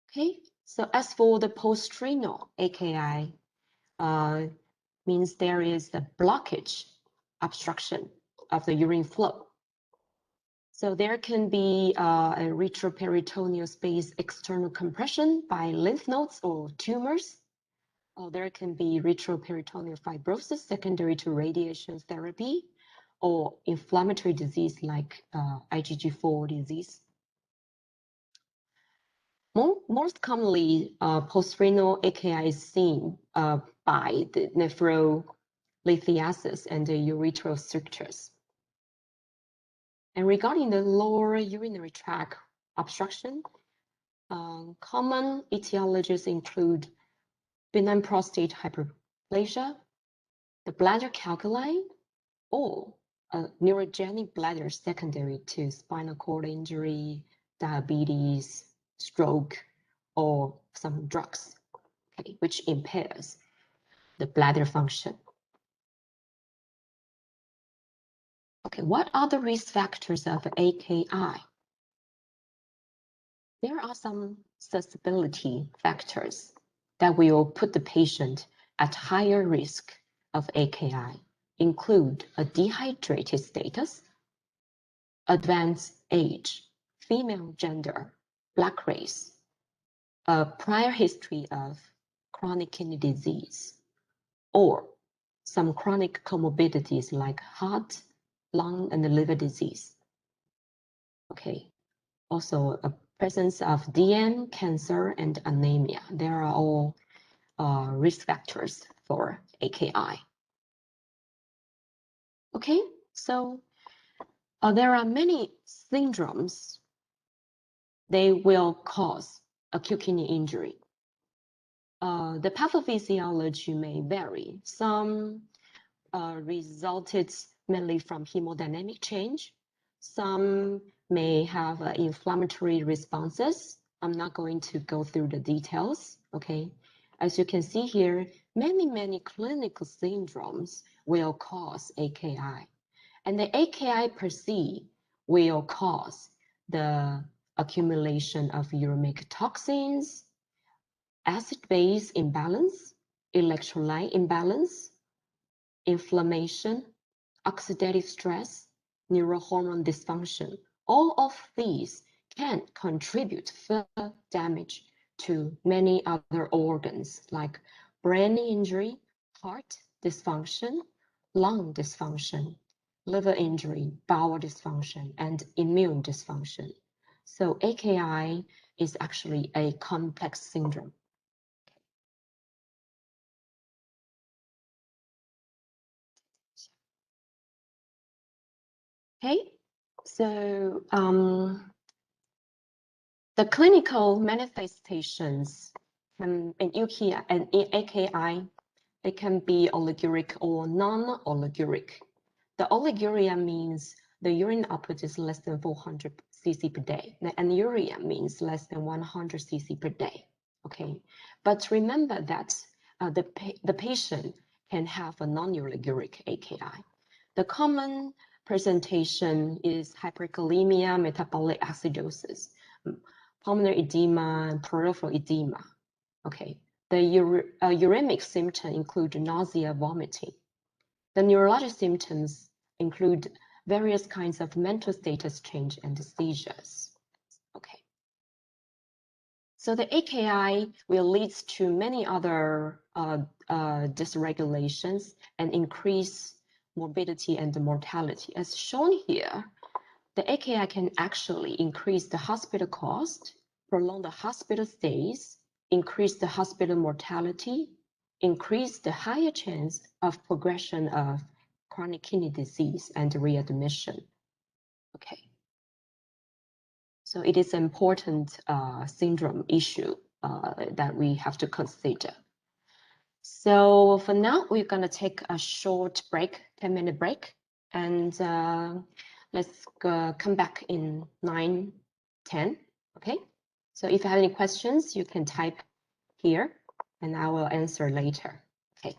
Okay, so as for the postrenal AKI, means there is the blockage, obstruction of the urine flow. So there can be a retroperitoneal space external compression by lymph nodes or tumors. Or there can be retroperitoneal fibrosis secondary to radiation therapy or inflammatory disease like IgG4 disease. Most commonly, postrenal AKI is seen by the nephrolithiasis and the urethral strictures. And regarding the lower urinary tract obstruction, common etiologies include benign prostate hyperplasia, the bladder calculi, or a neurogenic bladder secondary to spinal cord injury, diabetes, stroke, or some drugs, okay, which impairs the bladder function. Okay, what are the risk factors of AKI? There are some susceptibility factors that will put the patient at higher risk of AKI, include a dehydrated status, advanced age, female gender, Black race, a prior history of chronic kidney disease, or some chronic comorbidities like heart, lung, and liver disease. Okay, also a presence of DM, cancer, and anemia. There are all risk factors for AKI. Okay, so there are many syndromes. They will cause acute kidney injury. The pathophysiology may vary. Some resulted mainly from hemodynamic change. Some may have inflammatory responses. I'm not going to go through the details, okay? As you can see here, many clinical syndromes will cause AKI. And the AKI per se will cause the accumulation of uremic toxins, acid-base imbalance, electrolyte imbalance, inflammation, oxidative stress, neurohormone dysfunction. All of these can contribute further damage to many other organs like brain injury, heart dysfunction, lung dysfunction, liver injury, bowel dysfunction, and immune dysfunction. So AKI is actually a complex syndrome. Okay, so the clinical manifestations in UKI and AKI, they can be oliguric or non-oliguric. The oliguria means the urine output is less than 400 cc per day, and urea means less than 100 cc per day. Okay, but remember that the patient can have a non-oliguric AKI. The common presentation is hyperkalemia, metabolic acidosis, pulmonary edema, and peripheral edema. Okay, the uremic symptoms include nausea, vomiting. The neurologic symptoms include various kinds of mental status change and seizures. Okay. So the AKI will lead to many other dysregulations and increase morbidity and mortality. As shown here, the AKI can actually increase the hospital cost, prolong the hospital stays, increase the hospital mortality, increase the higher chance of progression of chronic kidney disease and readmission. Okay. So it is an important syndrome issue that we have to consider. So for now, we're going to take a short break, 10-minute break, and let's come back in 9:10. Okay. So if you have any questions, you can type here, and I will answer later. Okay.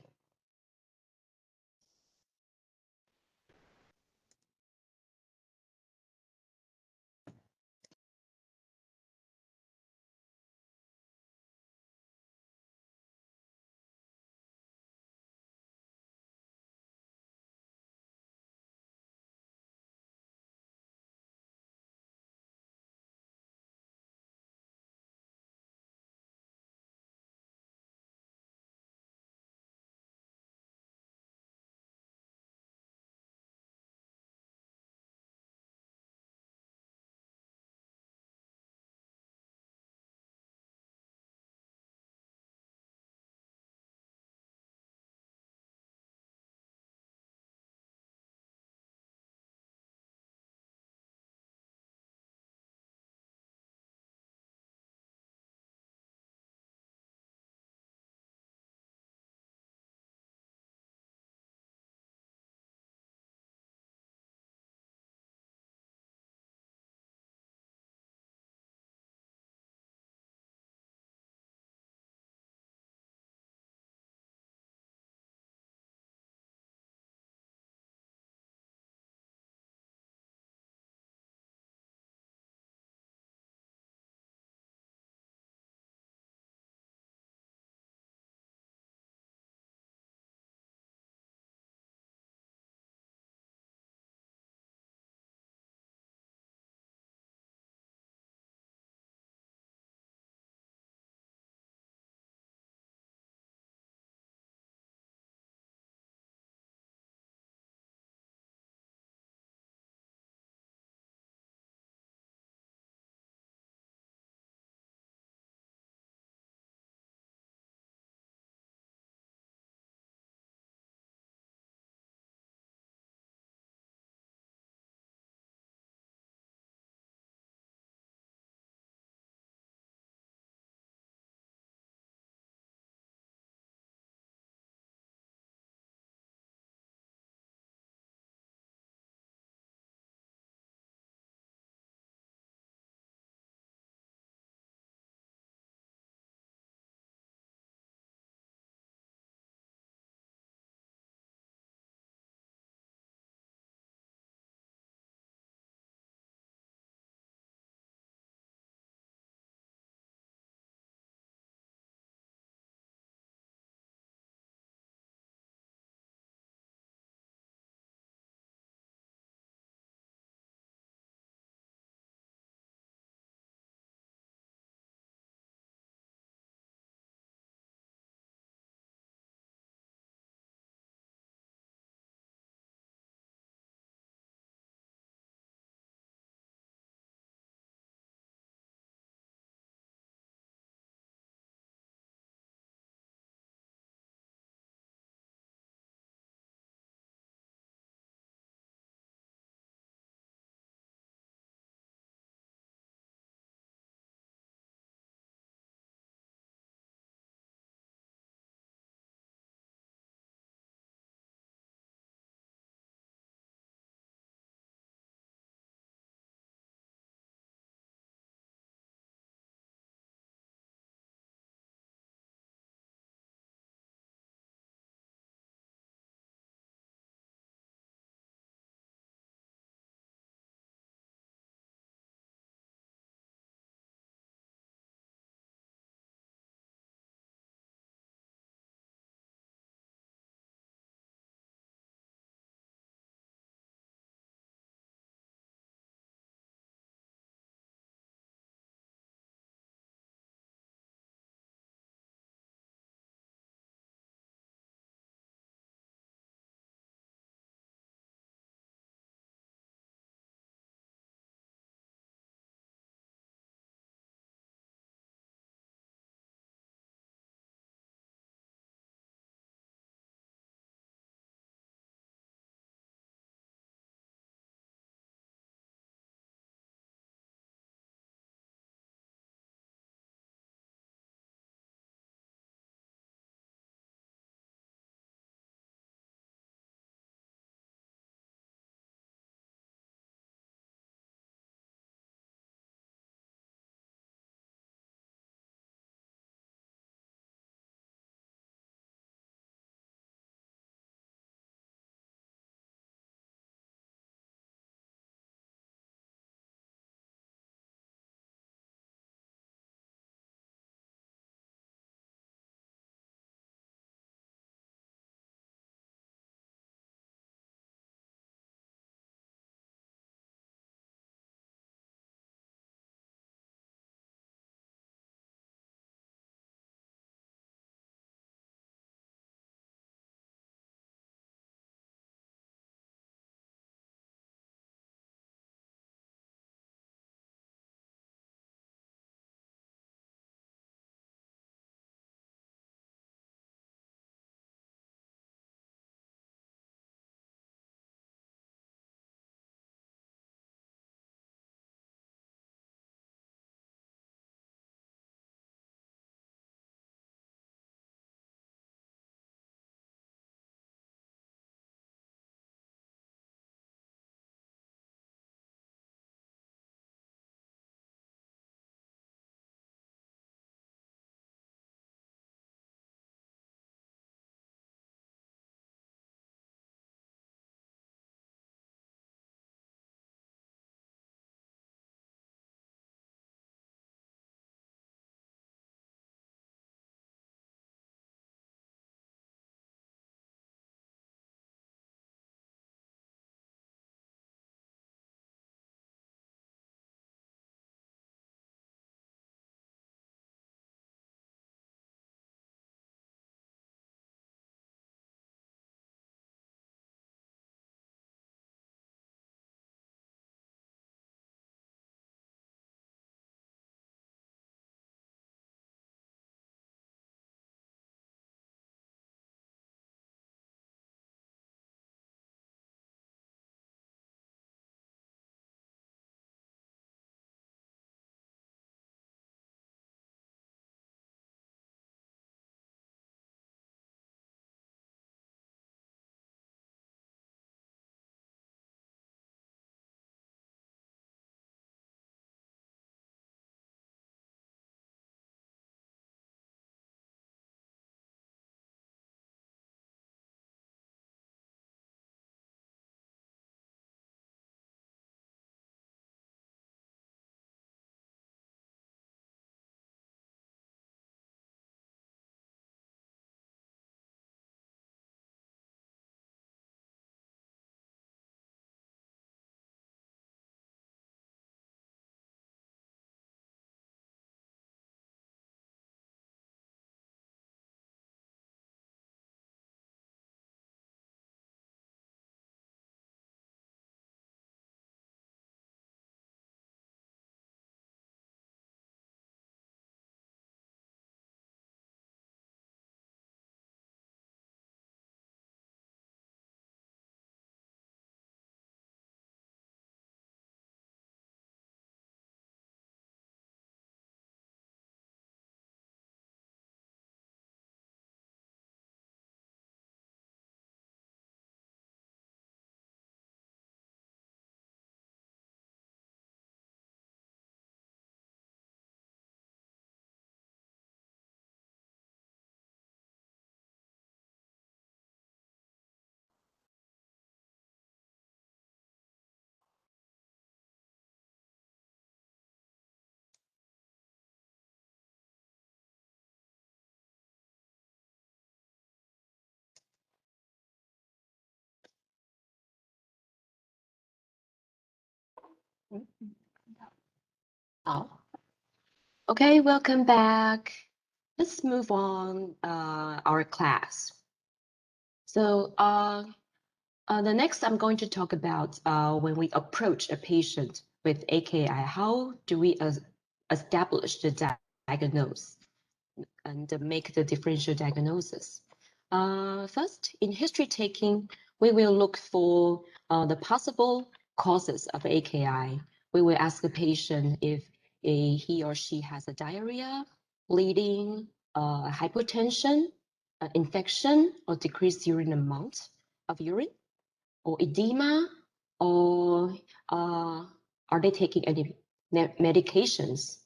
Oh. Okay, welcome back. Let's move on our class. So the next I'm going to talk about when we approach a patient with AKI, how do we establish the diagnosis and make the differential diagnosis? First, in history taking, we will look for the possible causes of AKI. We will ask the patient if he or she has a diarrhea, bleeding, hypotension, infection, or decreased urine amount of urine, or edema, or are they taking any medications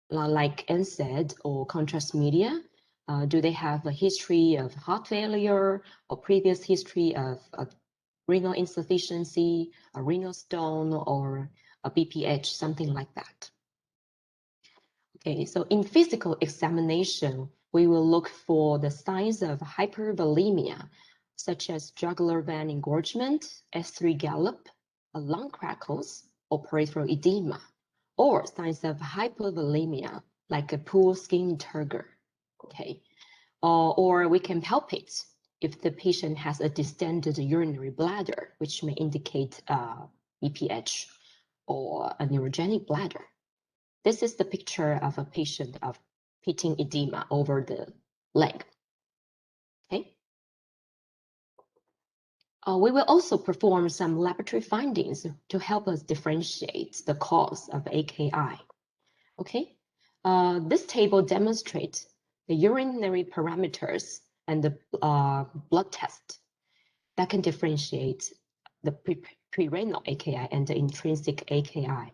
like NSAID or contrast media? Do they have a history of heart failure or previous history of renal insufficiency, a renal stone, or a BPH, something like that? Okay, so in physical examination, we will look for the signs of hypervolemia, such as jugular vein engorgement, S3 gallop, lung crackles, or peripheral edema, or signs of hypovolemia, like a pool skin turgor. Okay, or we can palpate if the patient has a distended urinary bladder, which may indicate BPH or a neurogenic bladder. This is the picture of a patient of pitting edema over the leg. Okay. We will also perform some laboratory findings to help us differentiate the cause of AKI. Okay. This table demonstrates the urinary parameters and the blood test that can differentiate the prerenal AKI and the intrinsic AKI.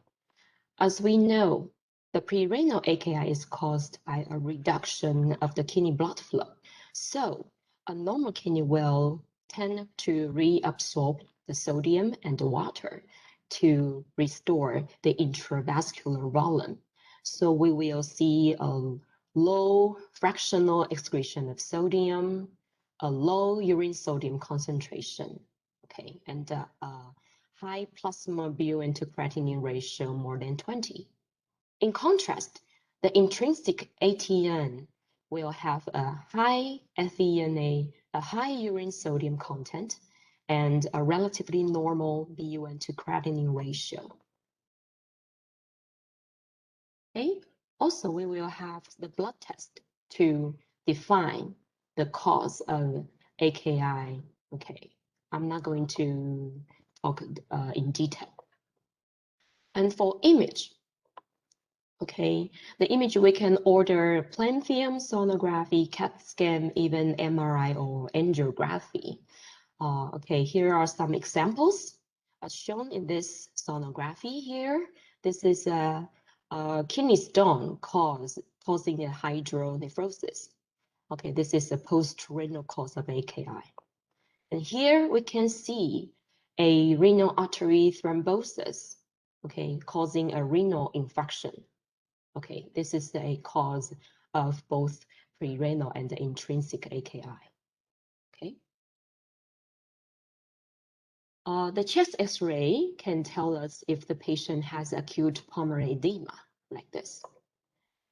As we know, the prerenal AKI is caused by a reduction of the kidney blood flow. So a normal kidney will tend to reabsorb the sodium and the water to restore the intravascular volume. So we will see a low fractional excretion of sodium, a low urine sodium concentration, okay, and high plasma bilirubin to creatinine ratio more than 20. In contrast, the intrinsic ATN will have a high FeNA, a high urine sodium content, and a relatively normal BUN to creatinine ratio. Okay. Also, we will have the blood test to define the cause of AKI. Okay, I'm not going to talk in detail. And for image, okay, the image we can order plain film sonography, CAT scan, even MRI or angiography. Okay, here are some examples as shown in this sonography here. This is a kidney stone causing a hydronephrosis. Okay, this is a post-renal cause of AKI. And here we can see a renal artery thrombosis, okay, causing a renal infection. Okay, this is a cause of both prerenal and intrinsic AKI. Okay. The chest X-ray can tell us if the patient has acute pulmonary edema, like this.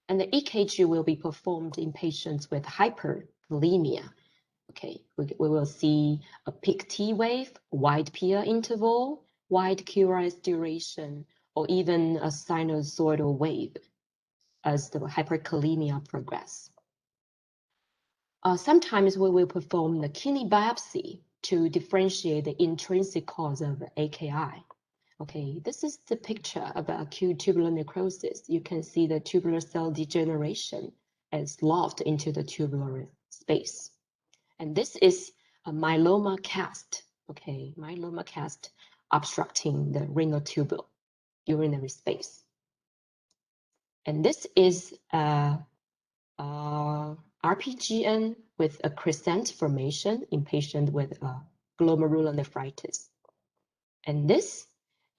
And the EKG will be performed in patients with hypervolemia. Okay, we will see a peak T wave, wide PR interval, wide QRS duration, or even a sinusoidal wave as the hyperkalemia progress. Sometimes we will perform the kidney biopsy to differentiate the intrinsic cause of AKI. Okay, this is the picture of acute tubular necrosis. You can see the tubular cell degeneration as lofted into the tubular space. And this is a myeloma cast, okay, myeloma cast obstructing the renal tubule, urinary space. And this is a RPGN with a crescent formation in patient with glomerulonephritis. And this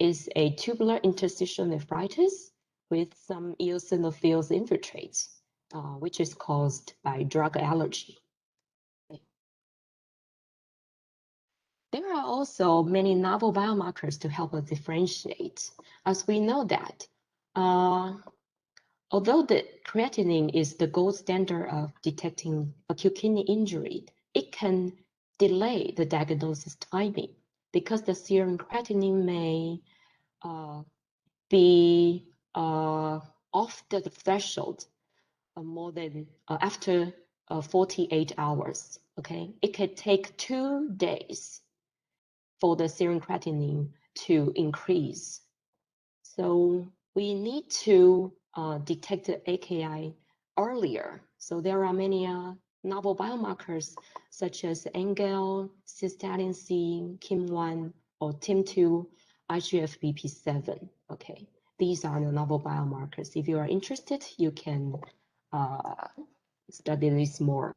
is a tubular interstitial nephritis with some eosinophils infiltrates, which is caused by drug allergy. Okay. There are also many novel biomarkers to help us differentiate, as we know that although the creatinine is the gold standard of detecting acute kidney injury, it can delay the diagnosis timing because the serum creatinine may be off the threshold more than after 48 hours. Okay, it can take 2 days for the serum creatinine to increase. So we need to detect the AKI earlier. So there are many novel biomarkers such as NGAL, cystatin C, KIM1, or TIM2, IGF-BP7. Okay, these are the novel biomarkers. If you are interested, you can study this more.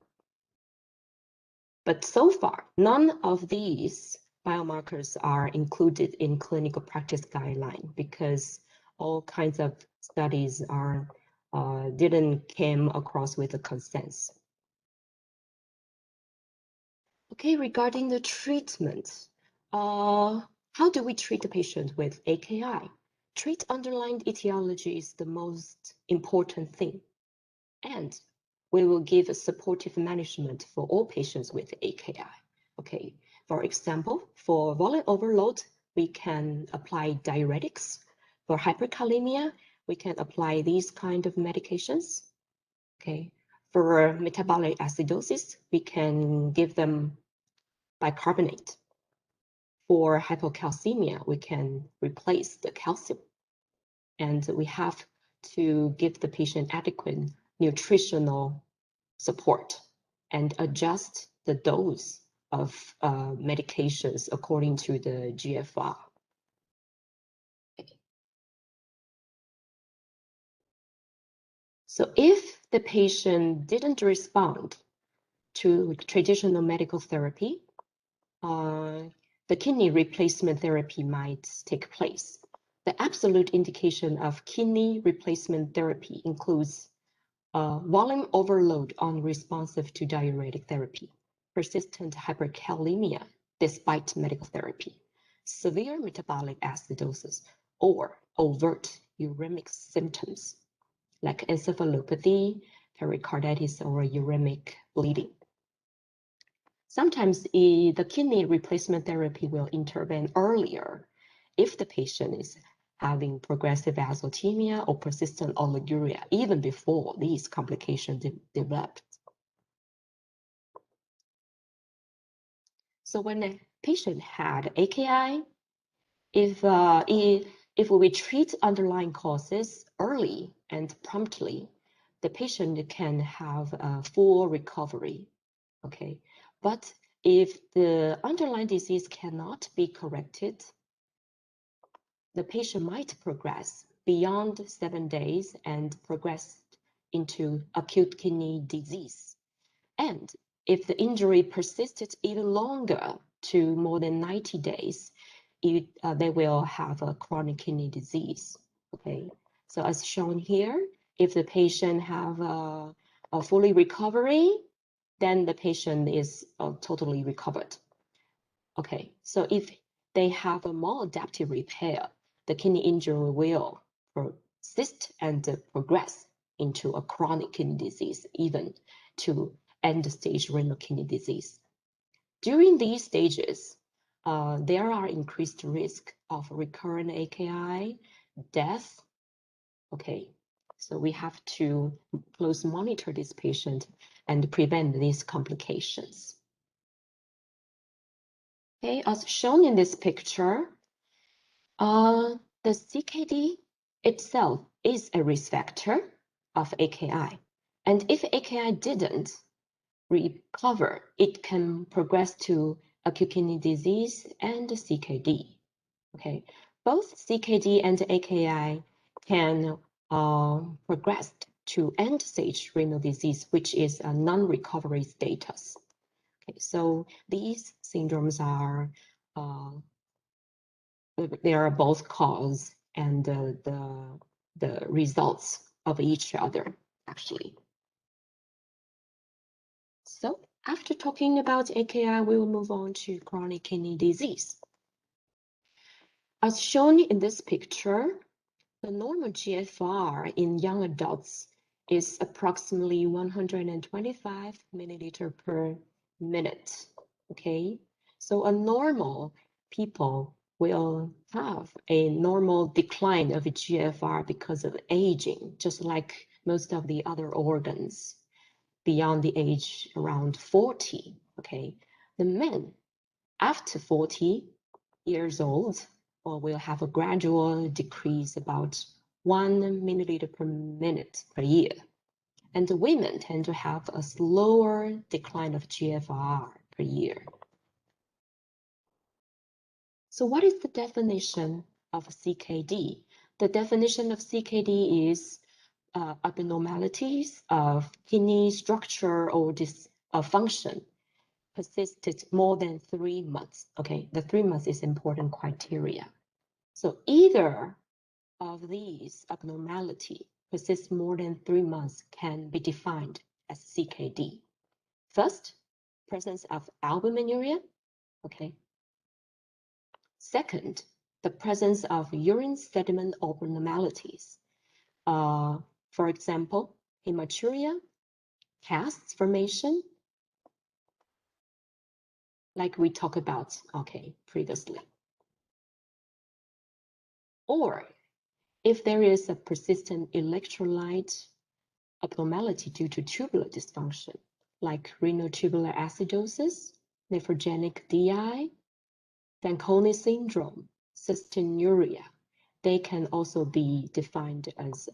But so far, none of these biomarkers are included in clinical practice guideline because all kinds of studies are didn't came across with a consensus. Okay, regarding the treatment, how do we treat the patient with AKI? Treat underlying etiology is the most important thing, and we will give a supportive management for all patients with AKI. Okay, for example, for volume overload, we can apply diuretics. For hyperkalemia, we can apply these kind of medications. Okay, for metabolic acidosis, we can give them bicarbonate. For hypocalcemia, we can replace the calcium. And we have to give the patient adequate nutritional support and adjust the dose of medications according to the GFR. So if the patient didn't respond to traditional medical therapy, the kidney replacement therapy might take place. The absolute indication of kidney replacement therapy includes volume overload unresponsive to diuretic therapy, persistent hyperkalemia despite medical therapy, severe metabolic acidosis, or overt uremic symptoms like encephalopathy, pericarditis, or uremic bleeding. Sometimes the kidney replacement therapy will intervene earlier if the patient is having progressive azotemia or persistent oliguria, even before these complications developed. So when a patient had AKI, if we treat underlying causes early and promptly, the patient can have a full recovery. Okay, but if the underlying disease cannot be corrected, the patient might progress beyond 7 days and progress into acute kidney disease. And if the injury persisted even longer to more than 90 days, they will have a chronic kidney disease. Okay, so as shown here, if the patient have a fully recovery, then the patient is totally recovered. Okay, so if they have a maladaptive repair, the kidney injury will persist and progress into a chronic kidney disease, even to end-stage renal kidney disease. During these stages, there are increased risk of recurrent AKI, death. Okay, so we have to close monitor this patient and prevent these complications. Okay, as shown in this picture, the CKD itself is a risk factor of AKI. And if AKI didn't recover, it can progress to acute kidney disease and CKD. Okay, both CKD and AKI can progress to end-stage renal disease, which is a non-recovery status. Okay, so these syndromes are they are both cause and the results of each other, actually. So After talking about AKI, we will move on to chronic kidney disease. As shown in this picture, the normal GFR in young adults is approximately 125 milliliter per minute. Okay, so a normal people will have a normal decline of GFR because of aging, just like most of the other organs beyond the age around 40. Okay, the men after 40 years old will have a gradual decrease about 1 milliliter per minute per year. And the women tend to have a slower decline of GFR per year. So what is the definition of CKD? The definition of CKD is abnormalities of kidney structure or function persisted more than 3 months. Okay, the 3 months is important criteria. So either of these abnormality persists more than 3 months can be defined as CKD. First, presence of albuminuria. Okay. Second, the presence of urine sediment abnormalities. For example, hematuria, casts formation, like we talked about, okay, previously. Or if there is a persistent electrolyte abnormality due to tubular dysfunction, like renal tubular acidosis, nephrogenic DI, Fanconi syndrome, cystinuria, they can also be defined as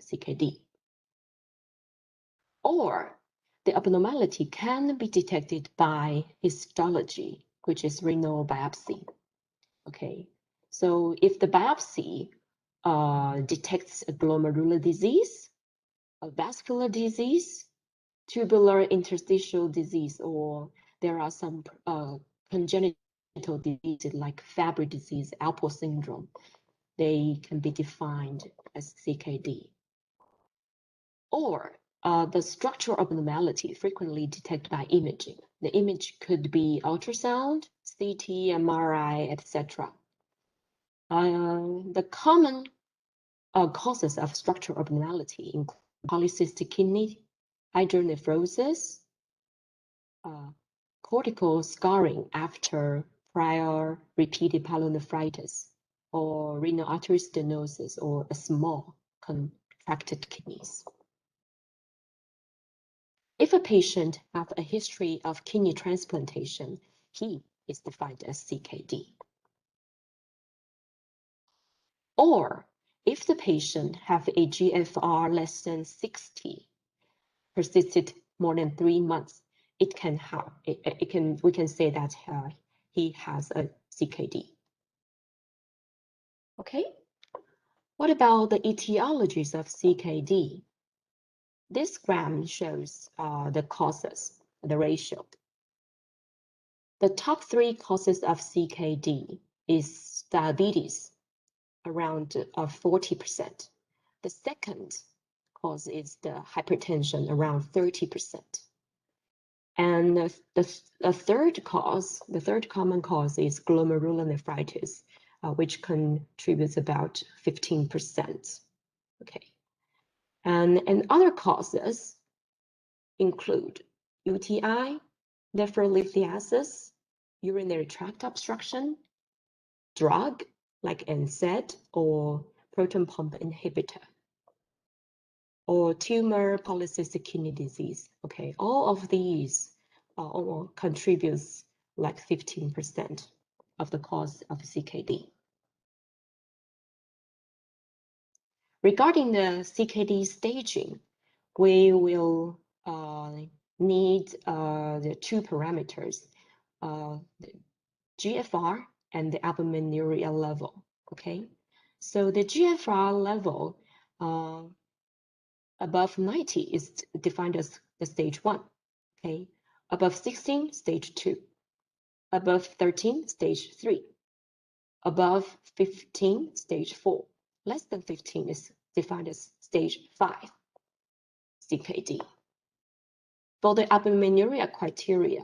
CKD. Or the abnormality can be detected by histology, which is renal biopsy. Okay, so if the biopsy detects a glomerular disease, a vascular disease, tubular interstitial disease, or there are some congenital diseases like Fabry disease, Alport syndrome, they can be defined as CKD. Or the structural abnormality frequently detected by imaging. The image could be ultrasound, CT, MRI, etc. The common causes of structural abnormality include polycystic kidney, hydronephrosis, cortical scarring after prior repeated pyelonephritis, or renal artery stenosis, or a small contracted kidneys. If a patient has a history of kidney transplantation, he is defined as CKD. Or if the patient has a GFR less than 60, persisted more than 3 months, we can say that he has a CKD. Okay, what about the etiologies of CKD? This graph shows the causes, the ratio. The top 3 causes of CKD is diabetes, around 40%. The second cause is the hypertension, around 30%. And the third cause, the third common cause is glomerulonephritis, which contributes about 15%. Okay. And other causes include UTI, nephrolithiasis, urinary tract obstruction, drug like NSAID or proton pump inhibitor, or tumor polycystic kidney disease. Okay, all of these contributes like 15% of the cause of CKD. Regarding the CKD staging, we will need the 2 parameters, the GFR and the albuminuria level. Okay, so the GFR level above 90 is defined as the stage 1. Okay, above 16, stage 2. Above 13, stage 3. Above 15, stage 4. Less than 15 is defined as stage 5 CKD. For the albuminuria criteria,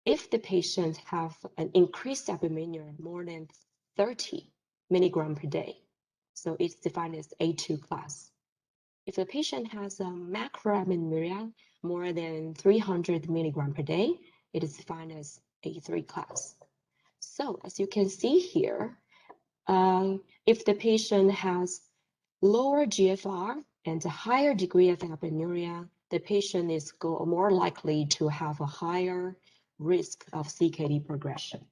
if the patient have an increased albumin more than 30 milligram per day, so it's defined as A2 class. If the patient has a macroalbuminuria more than 300 milligram per day, it is defined as A3 class. So as you can see here, if the patient has lower GFR and a higher degree of albuminuria, the patient is more likely to have a higher risk of CKD progression.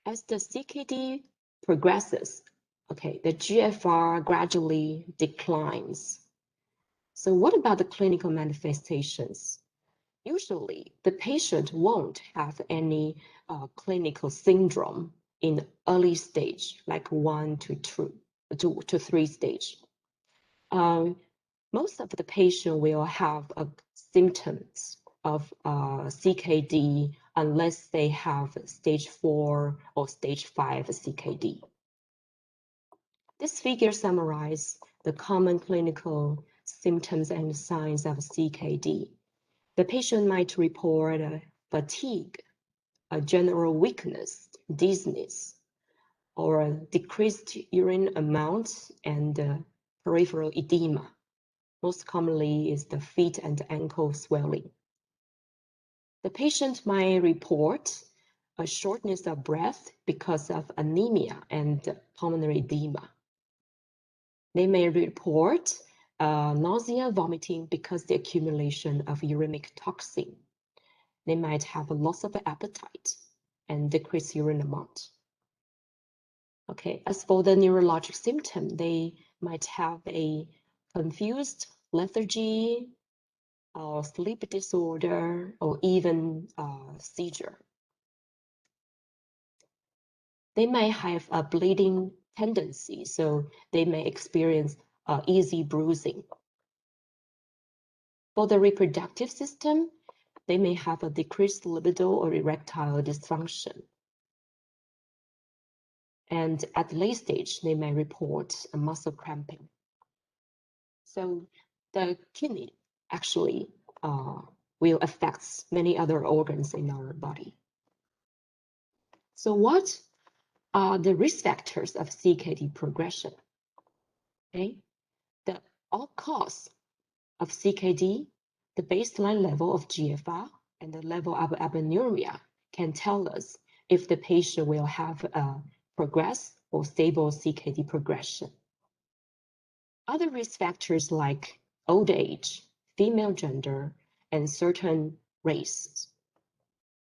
As the CKD progresses, okay, the GFR gradually declines. So what about the clinical manifestations? Usually, the patient won't have any clinical syndrome in early stage, like 1 to 3 stage. Most of the patient will have symptoms of CKD unless they have stage 4 or stage 5 CKD. This figure summarizes the common clinical symptoms and signs of CKD. The patient might report fatigue, a general weakness, dizziness, or a decreased urine amount and peripheral edema. Most commonly is the feet and ankle swelling. The patient might report a shortness of breath because of anemia and pulmonary edema. They may report nausea, vomiting because the accumulation of uremic toxin. They might have a loss of appetite and decreased urine amount. Okay, as for the neurologic symptom, they might have a confused lethargy, or sleep disorder, or even seizure. They may have a bleeding tendency, so they may experience easy bruising. For the reproductive system, they may have a decreased libido or erectile dysfunction. And at late stage, they may report a muscle cramping. So the kidney actually will affect many other organs in our body. So what are the risk factors of CKD progression? Okay, the all-cause of CKD, the baseline level of GFR and the level of albuminuria can tell us if the patient will have a progressed or stable CKD progression. Other risk factors like old age, female gender, and certain race,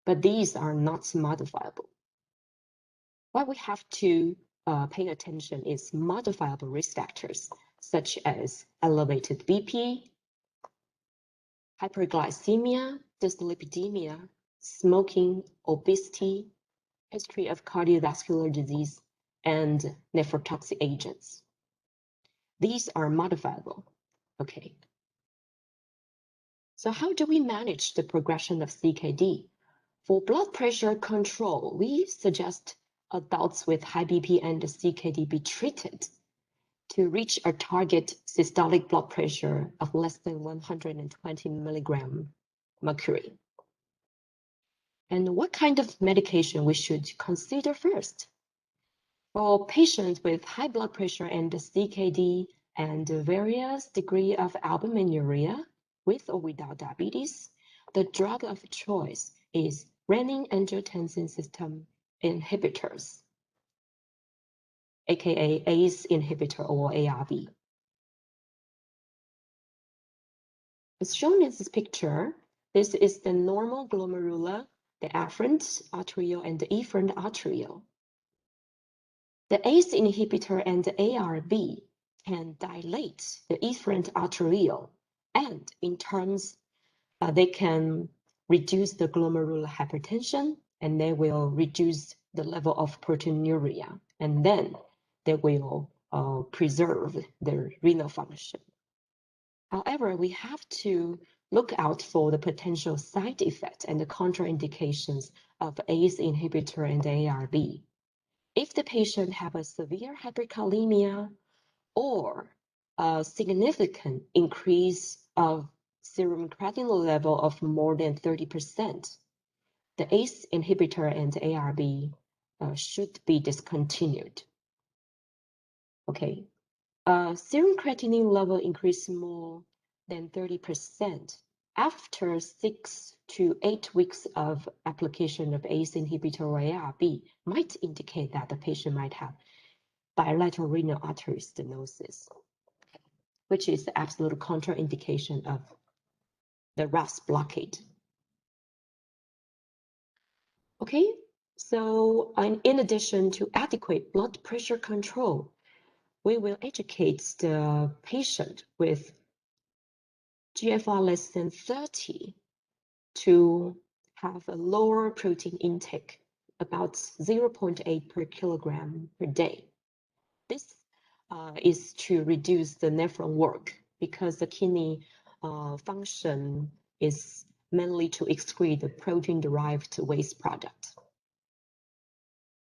but these are not modifiable. What we have to pay attention is modifiable risk factors such as elevated BP, hyperglycemia, dyslipidemia, smoking, obesity, history of cardiovascular disease, and nephrotoxic agents. These are modifiable. Okay. So how do we manage the progression of CKD? For blood pressure control, we suggest adults with high BP and CKD be treated to reach a target systolic blood pressure of less than 120 milligram mercury. And what kind of medication we should consider first? For patients with high blood pressure and CKD and various degree of albuminuria with or without diabetes, the drug of choice is renin-angiotensin system inhibitors, aka ACE inhibitor or ARB. As shown in this picture, this is the normal glomerular, the afferent arteriole, and the efferent arteriole. The ACE inhibitor and the ARB can dilate the efferent arteriole, and in terms, they can reduce the glomerular hypertension, and they will reduce the level of proteinuria, and then they will preserve their renal function. However, we have to look out for the potential side effects and the contraindications of ACE inhibitor and ARB. If the patient have a severe hyperkalemia or a significant increase of serum creatinine level of more than 30%, the ACE inhibitor and ARB should be discontinued. Okay, serum creatinine level increase more than 30% after 6 to 8 weeks of application of ACE inhibitor or ARB might indicate that the patient might have bilateral renal artery stenosis, which is the absolute contraindication of the RAS blockade. Okay, so in addition to adequate blood pressure control, we will educate the patient with GFR less than 30 to have a lower protein intake, about 0.8 per kilogram per day. This is to reduce the nephron work because the kidney function is mainly to excrete the protein-derived waste product.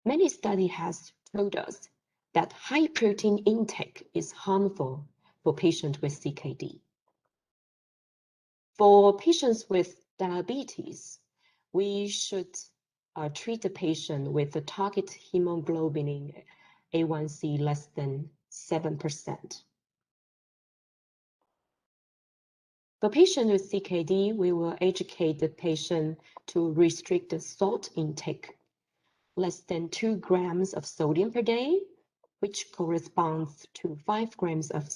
Many studies has told us that high protein intake is harmful for patients with CKD. For patients with diabetes, we should treat the patient with the target hemoglobin A1C less than 7%. For patients with CKD, we will educate the patient to restrict the salt intake less than 2 grams of sodium per day, which corresponds to 5 grams of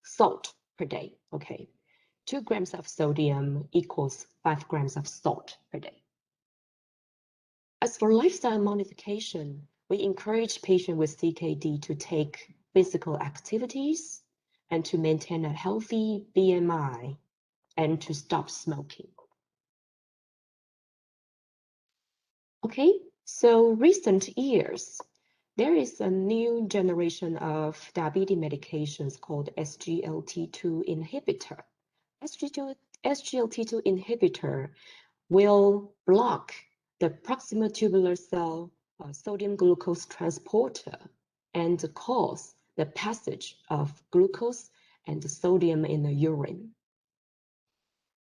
salt per day. Okay, 2 grams of sodium equals 5 grams of salt per day. As for lifestyle modification, we encourage patients with CKD to take physical activities and to maintain a healthy BMI and to stop smoking. Okay, so recent years, there is a new generation of diabetes medications called SGLT2 inhibitor. SGLT2 inhibitor will block the proximal tubular cell sodium glucose transporter and cause the passage of glucose and sodium in the urine.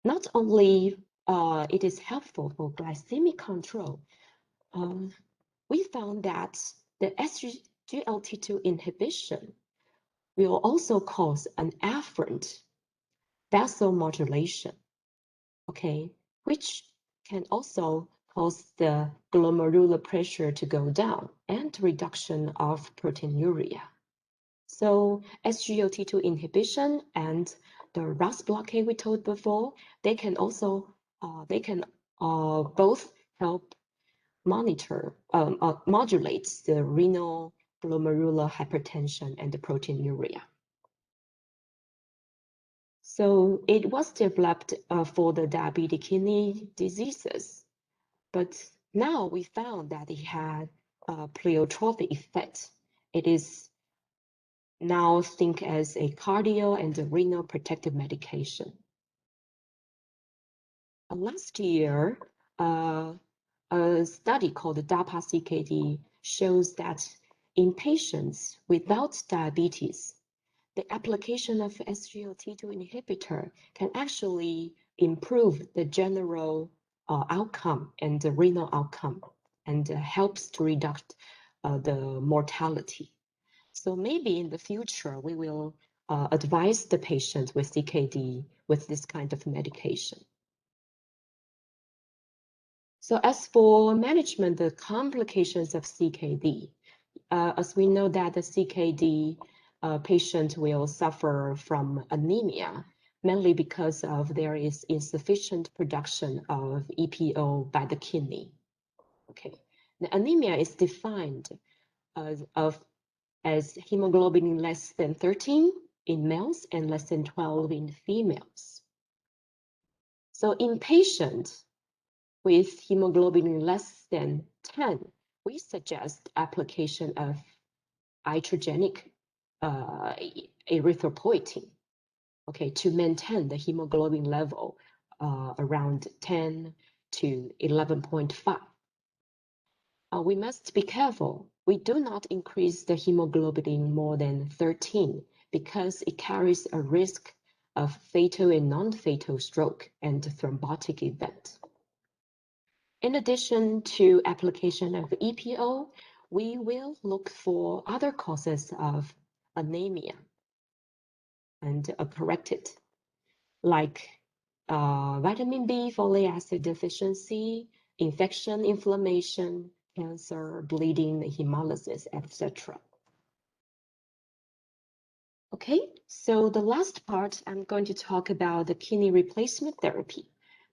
Not only it is helpful for glycemic control, we found that the SGLT2 inhibition will also cause an afferent vasomodulation, okay, which can also cause the glomerular pressure to go down and reduction of proteinuria. So SGLT2 inhibition and the RAS blockade we told before, they can also both help modulate the renal glomerular hypertension and the proteinuria. So it was developed for the diabetic kidney diseases, but now we found that it had a pleiotropic effect. It is now think as a cardio and a renal protective medication. Last year, a study called the DAPA-CKD shows that in patients without diabetes, the application of SGLT2 inhibitor can actually improve the general outcome and the renal outcome and helps to reduce the mortality. So maybe in the future, we will advise the patient with CKD with this kind of medication. So as for management, the complications of CKD, as we know that the CKD patient will suffer from anemia, mainly because of there is insufficient production of EPO by the kidney. Okay, the anemia is defined as hemoglobin less than 13 in males and less than 12 in females. So in patients with hemoglobin less than 10, we suggest application of iatrogenic erythropoietin, okay, to maintain the hemoglobin level around 10 to 11.5. We must be careful we do not increase the hemoglobin more than 13 because it carries a risk of fatal and non-fatal stroke and thrombotic event. In addition to application of EPO, we will look for other causes of anemia and correct it, like vitamin B, folic acid deficiency, infection, inflammation, cancer, bleeding, hemolysis, etc. Okay, so the last part, I'm going to talk about the kidney replacement therapy.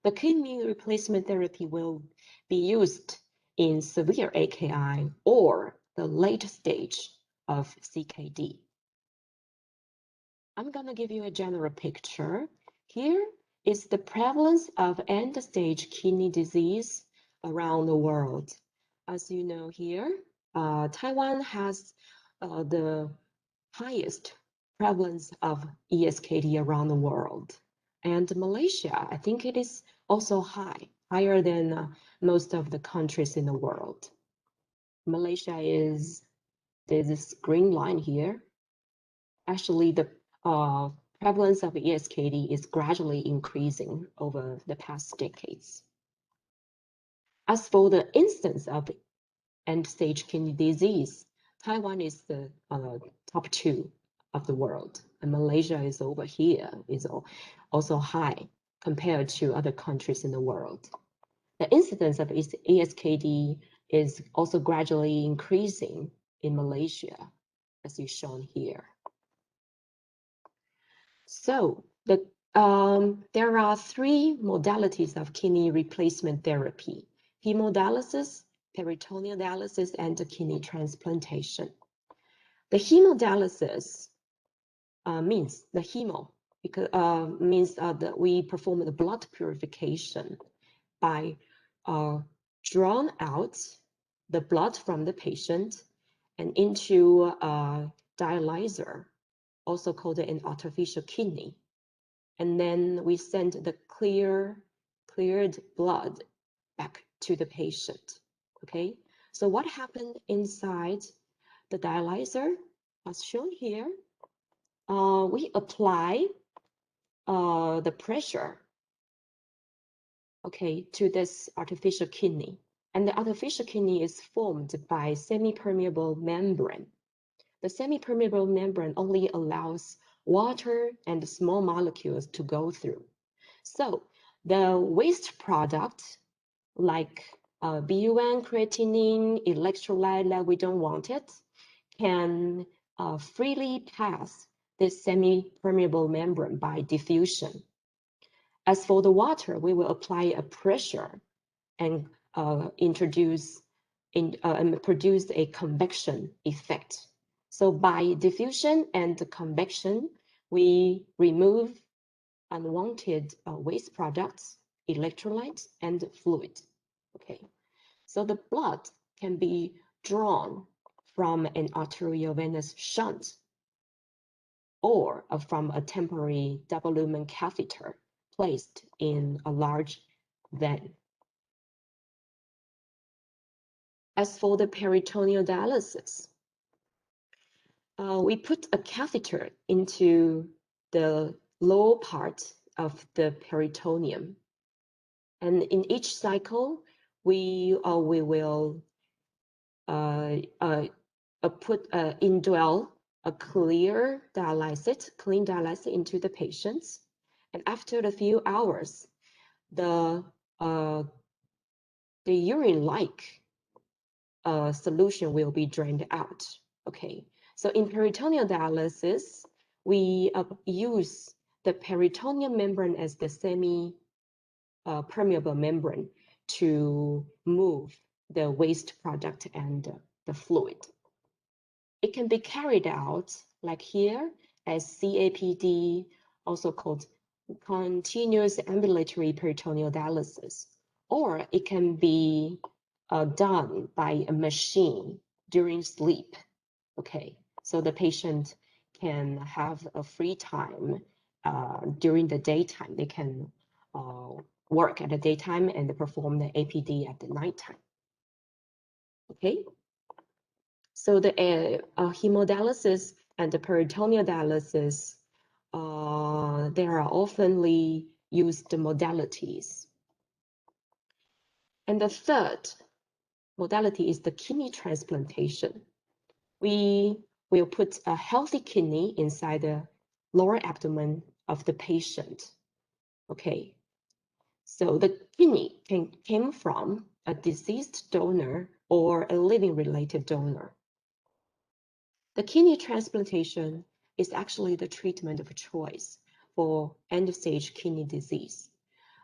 The kidney replacement therapy will be used in severe AKI or the late stage of CKD. I'm going to give you a general picture. Here is the prevalence of end-stage kidney disease around the world. As you know here, Taiwan has the highest prevalence of ESKD around the world. And Malaysia, I think it is also higher than most of the countries in the world. Malaysia is, there's this green line here. Actually, the prevalence of ESKD is gradually increasing over the past decades. As for the instance of end-stage kidney disease, Taiwan is the top 2 of the world, and Malaysia is over here, is also high compared to other countries in the world. The incidence of ESKD is also gradually increasing in Malaysia, as is shown here. So there are 3 modalities of kidney replacement therapy: hemodialysis, peritoneal dialysis, and kidney transplantation. The hemodialysis means the hemo because means that we perform the blood purification by drawing out the blood from the patient and into a dialyzer, also called an artificial kidney, and then we send the cleared blood back to the patient. Okay, so what happened inside the dialyzer, as shown here? We apply the pressure, okay, to this artificial kidney, and the artificial kidney is formed by semi-permeable membrane. The semi-permeable membrane only allows water and small molecules to go through. So the waste product, like BUN, creatinine, electrolyte that we don't want it, can freely pass this semi-permeable membrane by diffusion. As for the water, we will apply a pressure and produce a convection effect. So by diffusion and convection, we remove unwanted waste products, electrolytes, and fluid. Okay, so the blood can be drawn from an arteriovenous shunt or from a temporary double lumen catheter placed in a large vein. As for the peritoneal dialysis, we put a catheter into the lower part of the peritoneum, and in each cycle, we will indwell a clean dialysis into the patients, and after a few hours, the urine-like solution will be drained out. Okay, so in peritoneal dialysis, we use the peritoneal membrane as the semi-permeable membrane to move the waste product and the fluid. It can be carried out like here as CAPD, also called continuous ambulatory peritoneal dialysis, or it can be done by a machine during sleep. Okay, so the patient can have a free time during the daytime. They can work at the daytime and perform the APD at the nighttime. Okay, So the hemodialysis and the peritoneal dialysis, there are oftenly used modalities. And the third modality is the kidney transplantation. We will put a healthy kidney inside the lower abdomen of the patient. Okay, so the kidney came from a deceased donor or a living related donor. The kidney transplantation is actually the treatment of choice for end-stage kidney disease.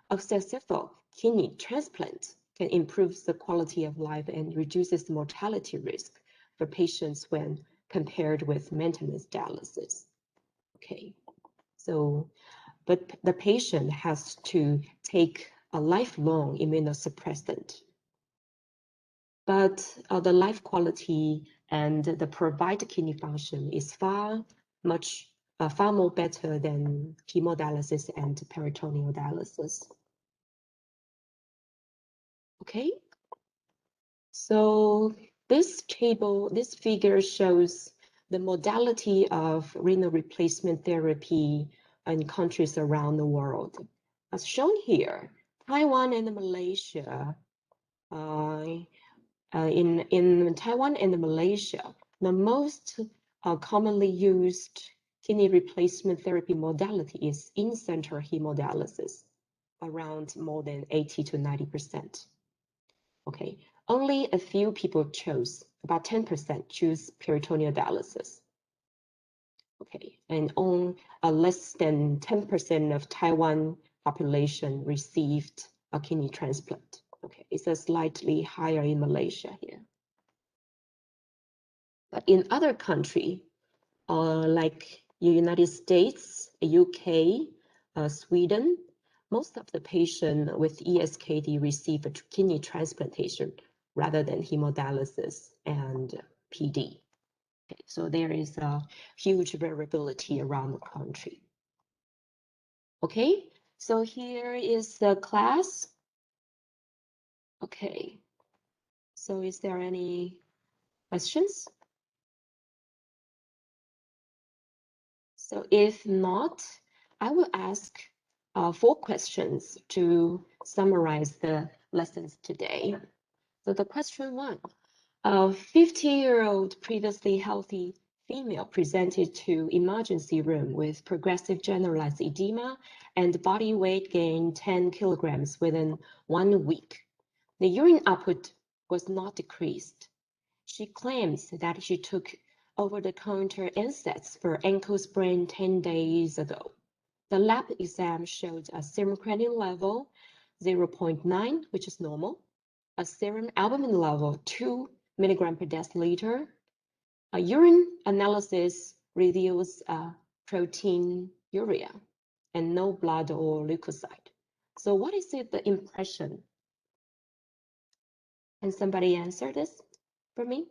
A successful kidney transplant can improve the quality of life and reduces the mortality risk for patients when compared with maintenance dialysis. Okay, so, but the patient has to take a lifelong immunosuppressant. But the life quality and the provided kidney function is far more better than hemodialysis and peritoneal dialysis. Okay, so this figure shows the modality of renal replacement therapy in countries around the world. As shown here, Taiwan and Malaysia, in Taiwan and Malaysia, the most commonly used kidney replacement therapy modality is in-center hemodialysis, around more than 80 to 90%. Okay, only a few people chose, about 10% choose peritoneal dialysis. Okay, and on less than 10% of Taiwan population received a kidney transplant. Okay, it's a slightly higher in Malaysia here. But in other countries, like the United States, UK, Sweden, most of the patients with ESKD receive a kidney transplantation rather than hemodialysis and PD. Okay, so there is a huge variability around the country. Okay, so here is the class. Okay, so is there any questions? So if not, I will ask 4 questions to summarize the lessons today. So the question 1, a 50-year-old previously healthy female presented to emergency room with progressive generalized edema and body weight gain 10 kilograms within 1 week. The urine output was not decreased. She claims that she took over-the-counter NSAIDs for ankle sprain 10 days ago. The lab exam showed a serum creatinine level 0.9, which is normal, a serum albumin level 2 milligram per deciliter. A urine analysis reveals proteinuria and no blood or leukocyte. So what is the impression? Can somebody answer this for me?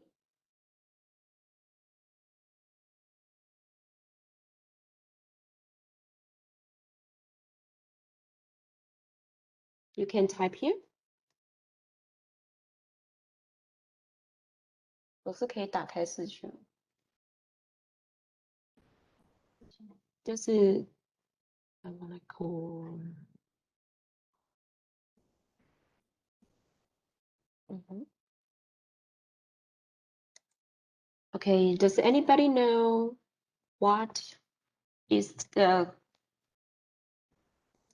You can type here. 我是可以打开视讯。就是 I wanna call. Okay, does anybody know what is the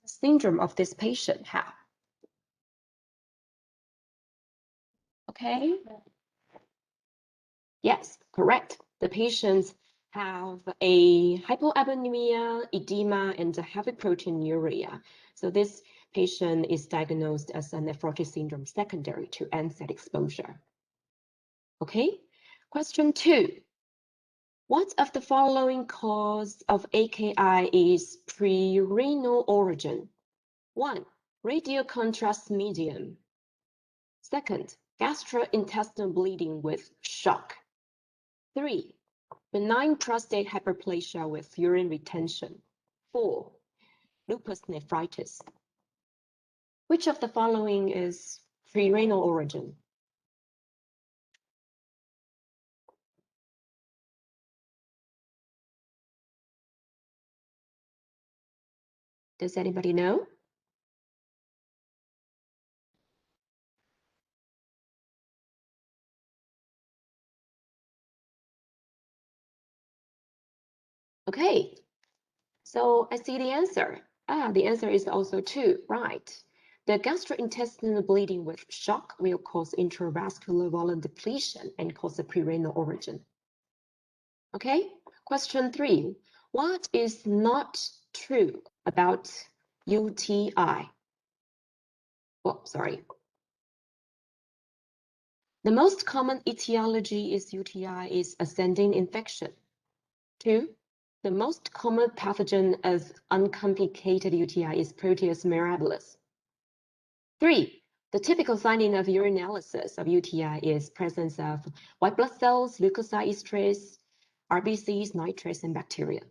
syndrome of this patient have? Okay. Yes, correct. The patients have a hypoalbuminemia, edema, and a heavy proteinuria. So this patient is diagnosed as a nephrotic syndrome secondary to NSAID exposure. Okay. Question 2. What of the following cause of AKI is prerenal origin? 1. Radio contrast medium. 2nd, gastrointestinal bleeding with shock. 3. Benign prostate hyperplasia with urine retention. 4. Lupus nephritis. Which of the following is prerenal origin? Does anybody know? Okay, so I see the answer. The answer is also 2, right? The gastrointestinal bleeding with shock will cause intravascular volume depletion and cause a prerenal origin. Okay, question 3. What is not true about UTI? Oh, sorry. The most common etiology is UTI is ascending infection. 2. The most common pathogen of uncomplicated UTI is Proteus mirabilis. 3. The typical finding of urinalysis of UTI is presence of white blood cells, leukocyte esterase, RBCs, nitrates, and bacteria.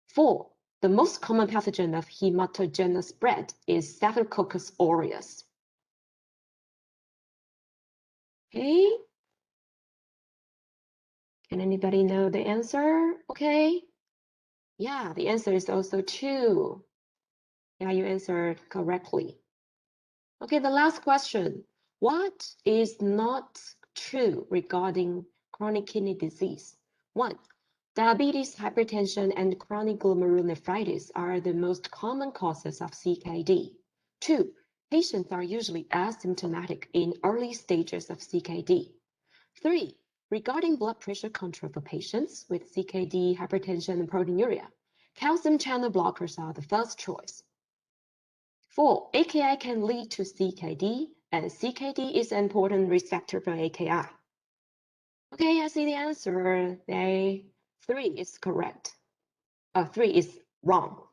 4. The most common pathogen of hematogenous spread is Staphylococcus aureus. Okay. Can anybody know the answer? Okay. Yeah, the answer is also 2. Yeah, you answered correctly. Okay, the last question. What is not true regarding chronic kidney disease? 1. Diabetes, hypertension, and chronic glomerulonephritis are the most common causes of CKD. 2. Patients are usually asymptomatic in early stages of CKD. 3. Regarding blood pressure control for patients with CKD, hypertension, and proteinuria, calcium channel blockers are the first choice. 4. AKI can lead to CKD, and CKD is an important risk factor for AKI. Okay, I see the answer. 3 is correct. 3 is wrong.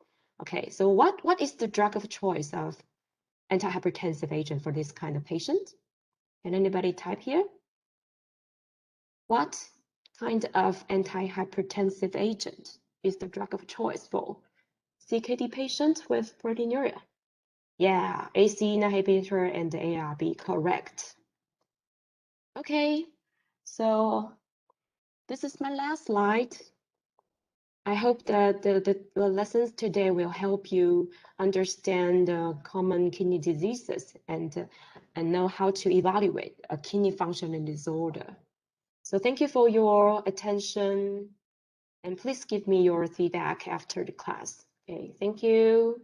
Okay, so what is the drug of choice of antihypertensive agent for this kind of patient? Can anybody type here? What kind of antihypertensive agent is the drug of choice for CKD patient with proteinuria? Yeah, ACE inhibitor and ARB, correct. Okay, so this is my last slide. I hope that the lessons today will help you understand common kidney diseases and know how to evaluate a kidney functioning disorder. So thank you for your attention, and please give me your feedback after the class. Okay, thank you.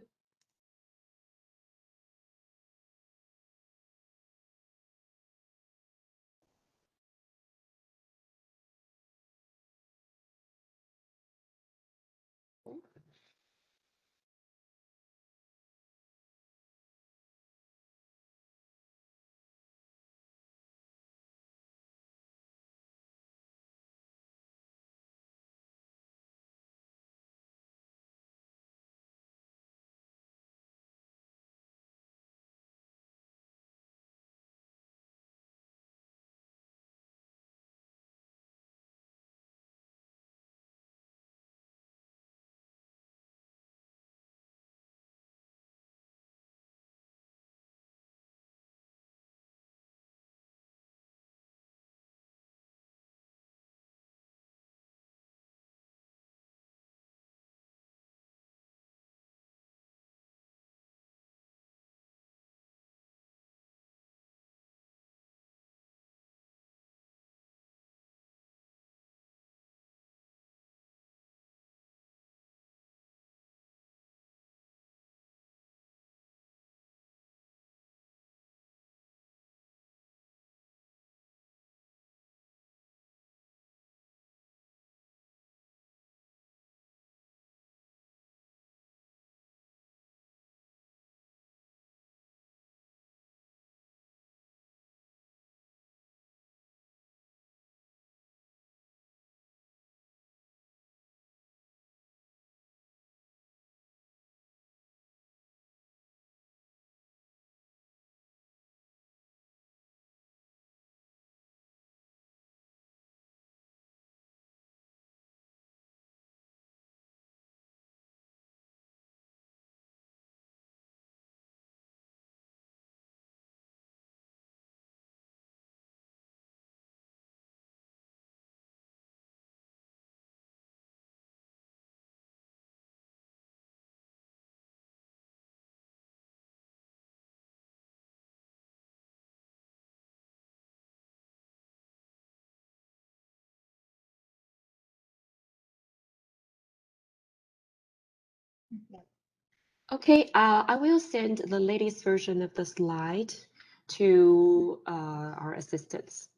Okay, I will send the latest version of the slide to our assistants.